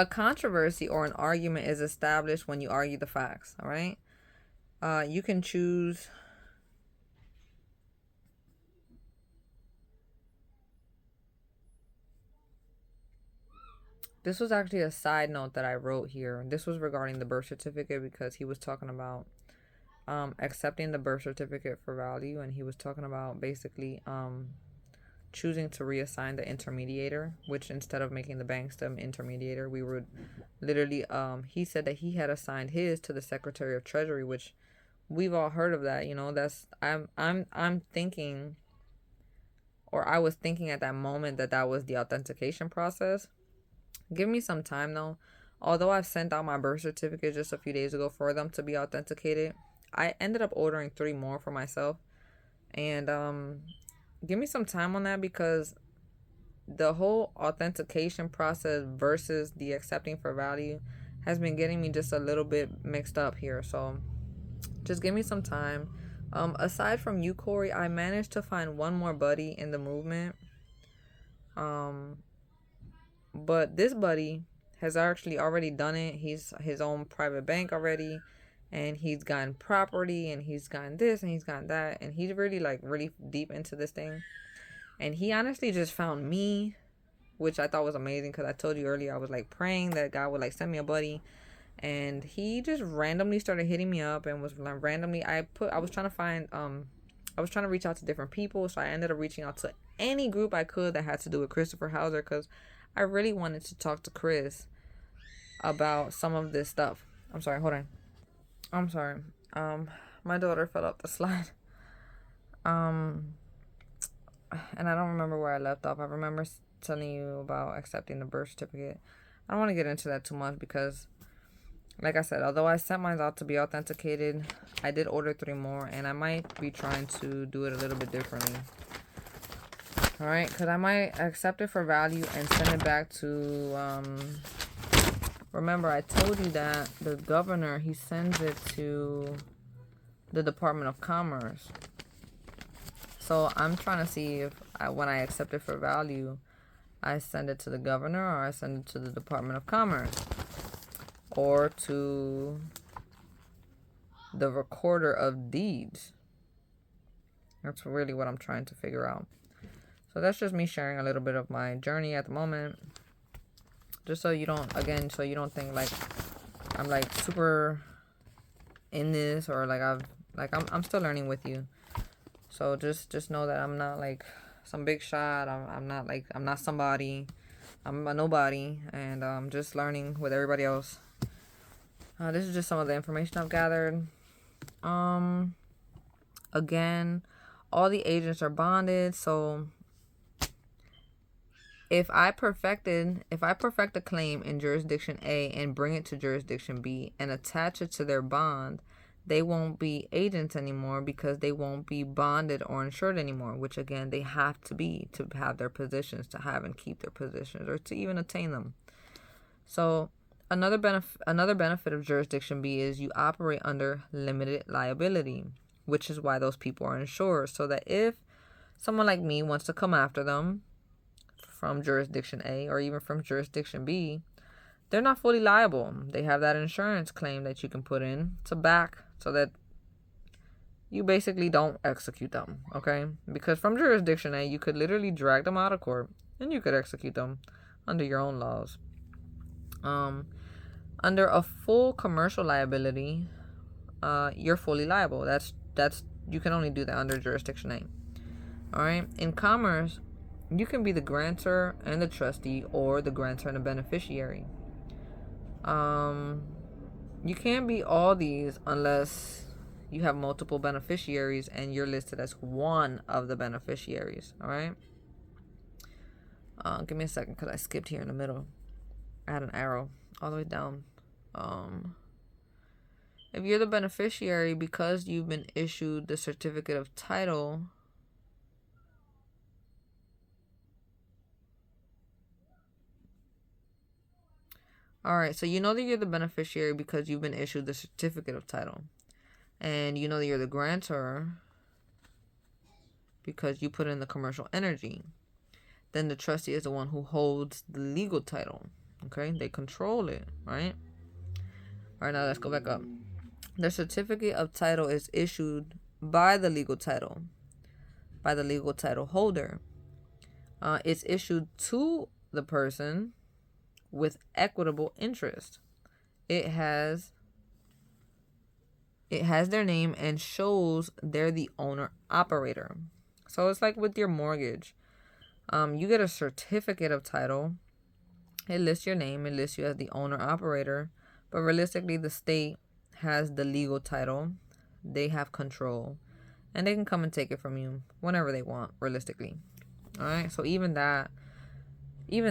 controversy or an argument is established when you argue the facts, all right? You can choose. This was actually a side note that I wrote here. This was regarding the birth certificate because he was talking about accepting the birth certificate for value, and he was talking about basically choosing to reassign the intermediator, which instead of making the banks the intermediator, we would literally he said that he had assigned his to the Secretary of Treasury, which we've all heard of that, that's I'm thinking, or I was thinking at that moment that was the authentication process. Give me some time though. Although I've sent out my birth certificate just a few days ago for them to be authenticated, I ended up ordering 3 more for myself. And give me some time on that because the whole authentication process versus the accepting for value has been getting me just a little bit mixed up here. So just give me some time. Aside from you, Corey, I managed to find one more buddy in the movement. But this buddy has actually already done it. He's his own private bank already. and he's gotten property, and he's gotten this, and he's gotten that, and he's really like really deep into this thing. And he honestly just found me, which I thought was amazing, because I told you earlier I was like praying that God would like send me a buddy, and he just randomly started hitting me up and was like randomly. I was trying to find I was trying to reach out to different people, so I ended up reaching out to any group I could that had to do with Christopher Hauser, because I really wanted to talk to Chris about some of this stuff. I'm sorry, hold on. I'm sorry. My daughter fell up the slide. And I don't remember where I left off. I remember telling you about accepting the birth certificate. I don't want to get into that too much because, like I said, although I sent mine out to be authenticated, I did order 3 more, and I might be trying to do it a little bit differently. Alright, because I might accept it for value and send it back to, remember I told you that the governor, he sends it to the Department of Commerce. So I'm trying to see if when I accept it for value, I send it to the governor or I send it to the Department of Commerce or to the recorder of deeds. That's really what I'm trying to figure out. So that's just me sharing a little bit of my journey at the moment. Just so you don't, again, so you don't think like I'm like super in this, or like I'm still learning with you. So just know that I'm not like some big shot. I'm not somebody. I'm a nobody, and I'm just learning with everybody else. This is just some of the information I've gathered. Again, all the agents are bonded, so if I perfect a claim in jurisdiction A and bring it to jurisdiction B and attach it to their bond, they won't be agents anymore because they won't be bonded or insured anymore, which again, they have to be to have their positions, to have and keep their positions, or to even attain them. So another benefit of jurisdiction B is you operate under limited liability, which is why those people are insured, so that if someone like me wants to come after them from jurisdiction A or even from jurisdiction B, they're not fully liable. They have that insurance claim that you can put in to back so that you basically don't execute them, okay? Because from jurisdiction A, you could literally drag them out of court and you could execute them under your own laws. Under a full commercial liability, you're fully liable. That's you can only do that under jurisdiction A. All right? In commerce, you can be the grantor and the trustee, or the grantor and the beneficiary. You can't be all these unless you have multiple beneficiaries and you're listed as one of the beneficiaries. All right. Give me a second because I skipped here in the middle. I had an arrow all the way down. If you're the beneficiary because you've been issued the certificate of title, all right, so you know that you're the beneficiary because you've been issued the certificate of title. And you know that you're the grantor because you put in the commercial energy. Then the trustee is the one who holds the legal title. Okay, they control it, right? All right, now let's go back up. The certificate of title is issued by the legal title holder. It's issued to the person with equitable interest. It has their name and shows they're the owner operator. So it's like with your mortgage. You get a certificate of title. It lists your name. It lists you as the owner operator. But realistically, the state has the legal title. They have control. And they can come and take it from you whenever they want, realistically. All right? So even that, you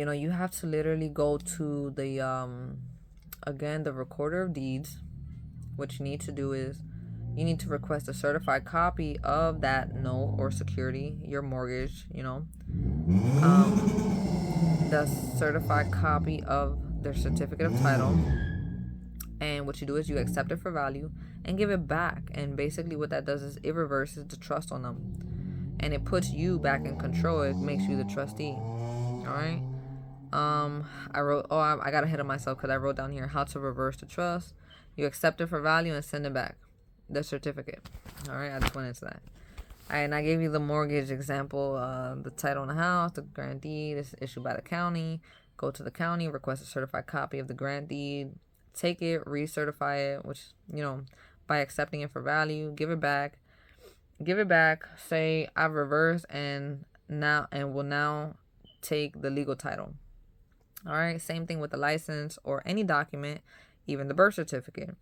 know, you have to literally go to the, again, the recorder of deeds. What you need to do is you need to request a certified copy of that note or security, your mortgage, you know, the certified copy of their certificate of title. And what you do is you accept it for value and give it back. And basically what that does is it reverses the trust on them. And it puts you back in control. It makes you the trustee. All right. I got ahead of myself because I wrote down here how to reverse the trust. You accept it for value and send it back, the certificate. All right, I just went into that. All right, and I gave you the mortgage example. The title on the house, the grant deed is issued by the county. Go to the county, request a certified copy of the grant deed. Take it, recertify it, which, by accepting it for value, give it back. Say I've reversed and will now take the legal title. All right, same thing with the license or any document, even the birth certificate.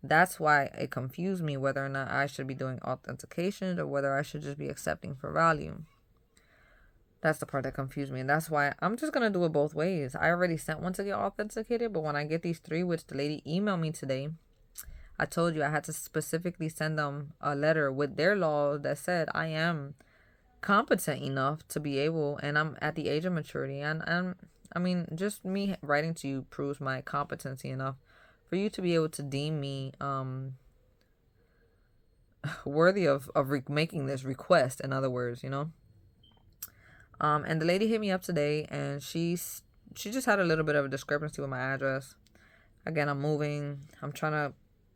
That's why it confused me whether or not I should be doing authentication or whether I should just be accepting for value. That's the part that confused me. And that's why I'm just going to do it both ways. I already sent one to get authenticated, but when I get these 3, which the lady emailed me today, I told you I had to specifically send them a letter with their law that said I am competent enough to be able, and I'm at the age of maturity. And I mean, just me writing to you proves my competency enough for you to be able to deem me worthy of making this request, in other words, And the lady hit me up today, and she just had a little bit of a discrepancy with my address. Again, I'm moving. I'm trying to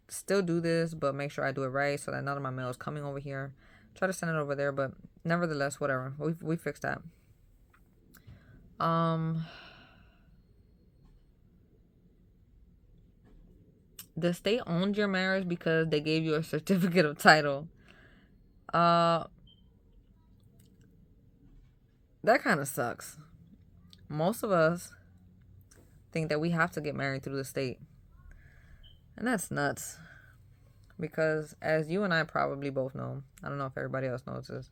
still do this, but make sure I do it right so that none of my mail is coming over here. Try to send it over there, but nevertheless, whatever. We fixed that. The state owned your marriage because they gave you a certificate of title. That kind of sucks. Most of us think that we have to get married through the state. And that's nuts. Because as you and I probably both know, I don't know if everybody else knows this,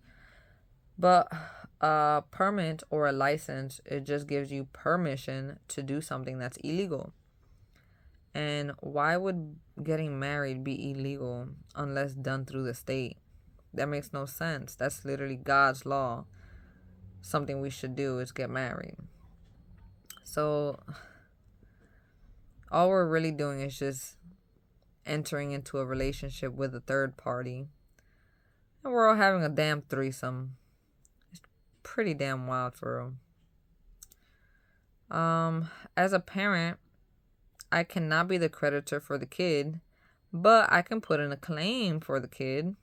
but a permit or a license, it just gives you permission to do something that's illegal. And why would getting married be illegal unless done through the state? That makes no sense. That's literally God's law. Something we should do is get married. So all we're really doing is just entering into a relationship with a third party. And we're all having a damn threesome. It's pretty damn wild for real. As a parent, I cannot be the creditor for the kid, but I can put in a claim for the kid.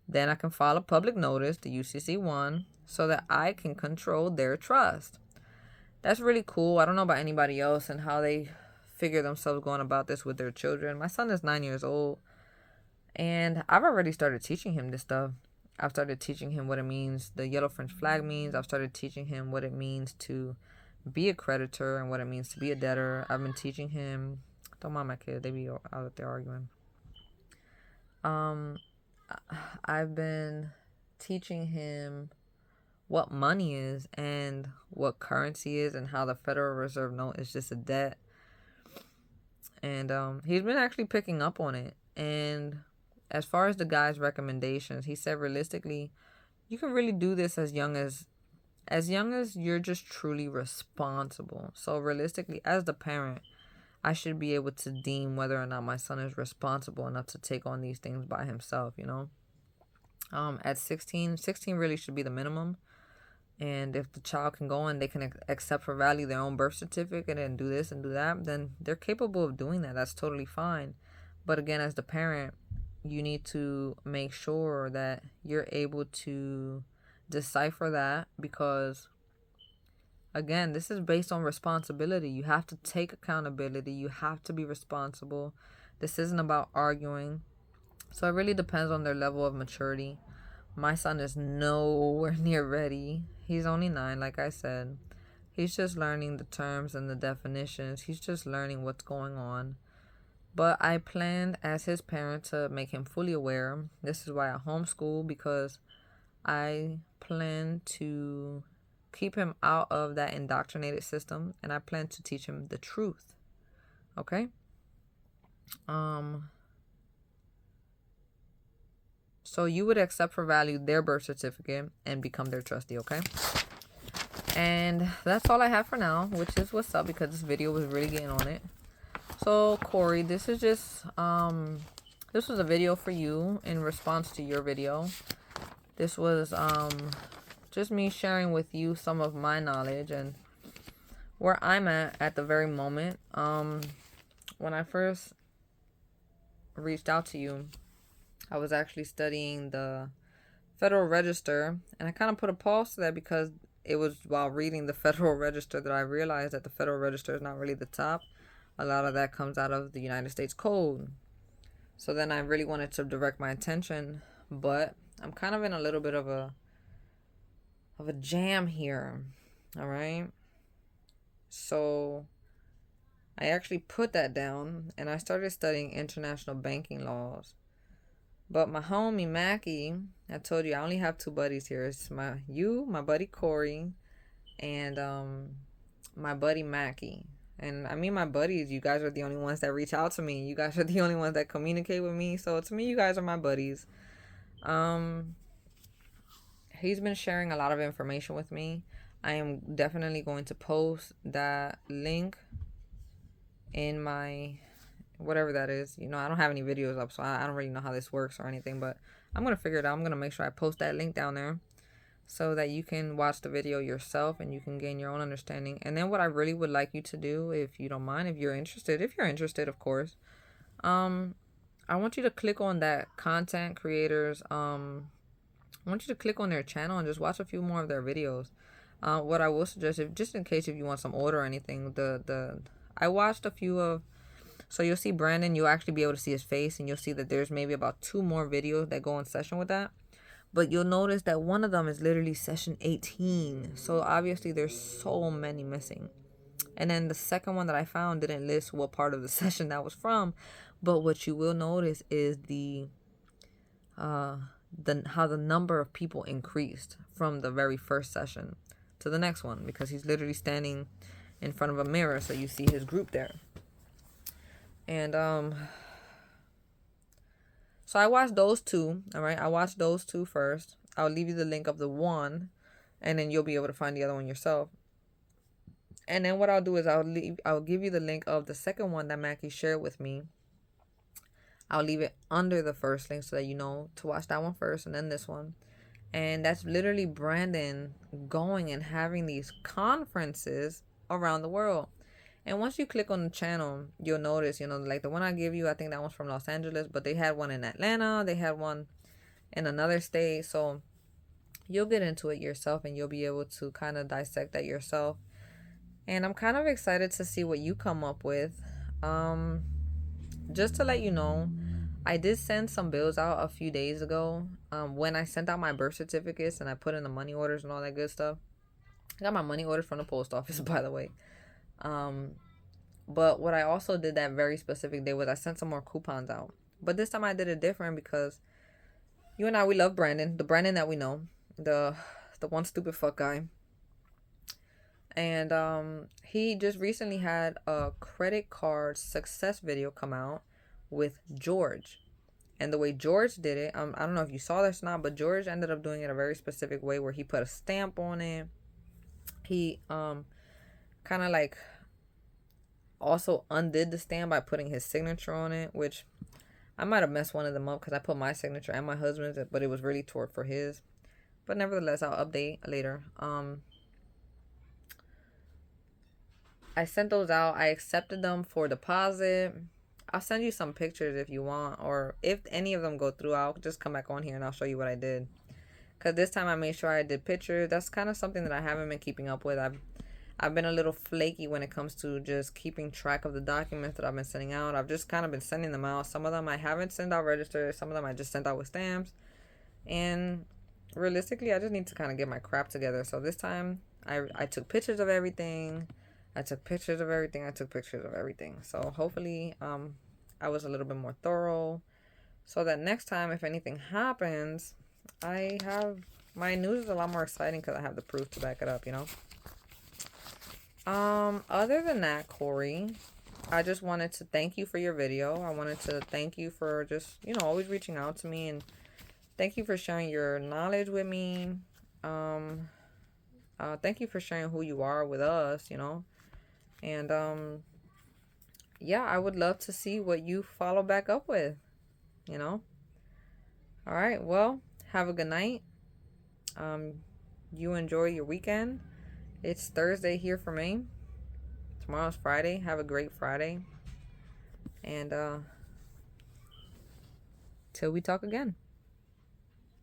Then I can file a public notice, the UCC-1, so that I can control their trust. That's really cool. I don't know about anybody else and how they figure themselves going about this with their children. My son is 9 years old, and I've already started teaching him this stuff. I've started teaching him what it means, the yellow French flag means. I've started teaching him what it means to be a creditor and what it means to be a debtor. I've been teaching him. Don't mind my kid, they be out there arguing. I've been teaching him what money is and what currency is and how the Federal Reserve note is just a debt. And he's been actually picking up on it. And as far as the guy's recommendations, he said realistically, you can really do this as young as you're just truly responsible. So realistically, as the parent, I should be able to deem whether or not my son is responsible enough to take on these things by himself, At 16 really should be the minimum. And if the child can go and they can accept for value their own birth certificate and do this and do that, then they're capable of doing that. That's totally fine. But again, as the parent, you need to make sure that you're able to decipher that, because again, this is based on responsibility. You have to take accountability. You have to be responsible. This isn't about arguing. So it really depends on their level of maturity. My son is nowhere near ready. He's only 9, like I said. He's just learning the terms and the definitions. He's just learning what's going on. But I planned as his parent to make him fully aware. This is why I homeschool, because I plan to keep him out of that indoctrinated system, and I plan to teach him the truth. Okay? So you would accept for value their birth certificate and become their trustee, okay? And that's all I have for now, which is what's up, because this video was really getting on it. So Corey, this is just this was a video for you in response to your video. This was just me sharing with you some of my knowledge and where I'm at the very moment. When I first reached out to you. I was actually studying the Federal Register, and I kind of put a pause to that because it was while reading the Federal Register that I realized that the Federal Register is not really the top. A lot of that comes out of the United States Code. So then I really wanted to direct my attention, but I'm kind of in a little bit of a jam here. All right? So I actually put that down and I started studying international banking laws. But my homie Mackie, I told you I only have two buddies here. It's my buddy Corey, and my buddy Mackie. And I mean my buddies, you guys are the only ones that reach out to me. You guys are the only ones that communicate with me. So to me, you guys are my buddies. He's been sharing a lot of information with me. I am definitely going to post that link in my whatever that is. You know, I don't have any videos up, so I don't really know how this works or anything, but I'm going to figure it out. I'm going to make sure I post that link down there so that you can watch the video yourself and you can gain your own understanding. And then what I really would like you to do, if you don't mind, if you're interested, of course, I want you to click on that content creators, I want you to click on their channel and just watch a few more of their videos. What I will suggest, if just in case if you want some order or anything, I watched a few of. So you'll see Brandon. You'll actually be able to see his face, and you'll see that there's maybe about 2 more videos that go in session with that. But you'll notice that one of them is literally session 18. So obviously there's so many missing. And then the second one that I found didn't list what part of the session that was from. But what you will notice is how the number of people increased from the very first session to the next one, because he's literally standing in front of a mirror, so you see his group there. And so I watched those two. All right, I watched those two first. I'll leave you the link of the one, and then you'll be able to find the other one yourself. And then what I'll do is I'll give you the link of the second one that Mackie shared with me. I'll leave it under the first link so that you know to watch that one first and then this one. And that's literally Brandon going and having these conferences around the world. And once you click on the channel, you'll notice, like the one I give you, I think that one's from Los Angeles, but they had one in Atlanta. They had one in another state. So you'll get into it yourself and you'll be able to kind of dissect that yourself. And I'm kind of excited to see what you come up with. Just to let you know, I did send some bills out a few days ago. When I sent out my birth certificates and I put in the money orders and all that good stuff. I got my money orders from the post office, by the way. But what I also did that very specific day was I sent some more coupons out. But this time I did it different because you and I, we love Brandon. The Brandon that we know. The one stupid fuck guy. And he just recently had a credit card success video come out with George. And the way George did it, I don't know if you saw this or not, but George ended up doing it a very specific way where he put a stamp on it. He kind of like also undid the stamp by putting his signature on it, which I might have messed one of them up because I put my signature and my husband's, but it was really toward for his. But nevertheless, I'll update later. I sent those out. I accepted them for deposit. I'll send you some pictures if you want, or if any of them go through, I'll just come back on here and I'll show you what I did. Because this time I made sure I did pictures. That's kind of something that I haven't been keeping up with. I've been a little flaky when it comes to just keeping track of the documents that I've been sending out. I've just kind of been sending them out. Some of them I haven't sent out registered. Some of them I just sent out with stamps. And realistically, I just need to kind of get my crap together. So this time I took pictures of everything. I took pictures of everything. So hopefully I was a little bit more thorough so that next time if anything happens, I have my news is a lot more exciting because I have the proof to back it up, Other than that, Corey, I just wanted to thank you for your video. I wanted to thank you for just, always reaching out to me, and thank you for sharing your knowledge with me. Thank you for sharing who you are with us, And yeah, I would love to see what you follow back up with, All right, well, have a good night. You enjoy your weekend. It's Thursday here for me. Tomorrow's Friday. Have a great Friday. And until we talk again.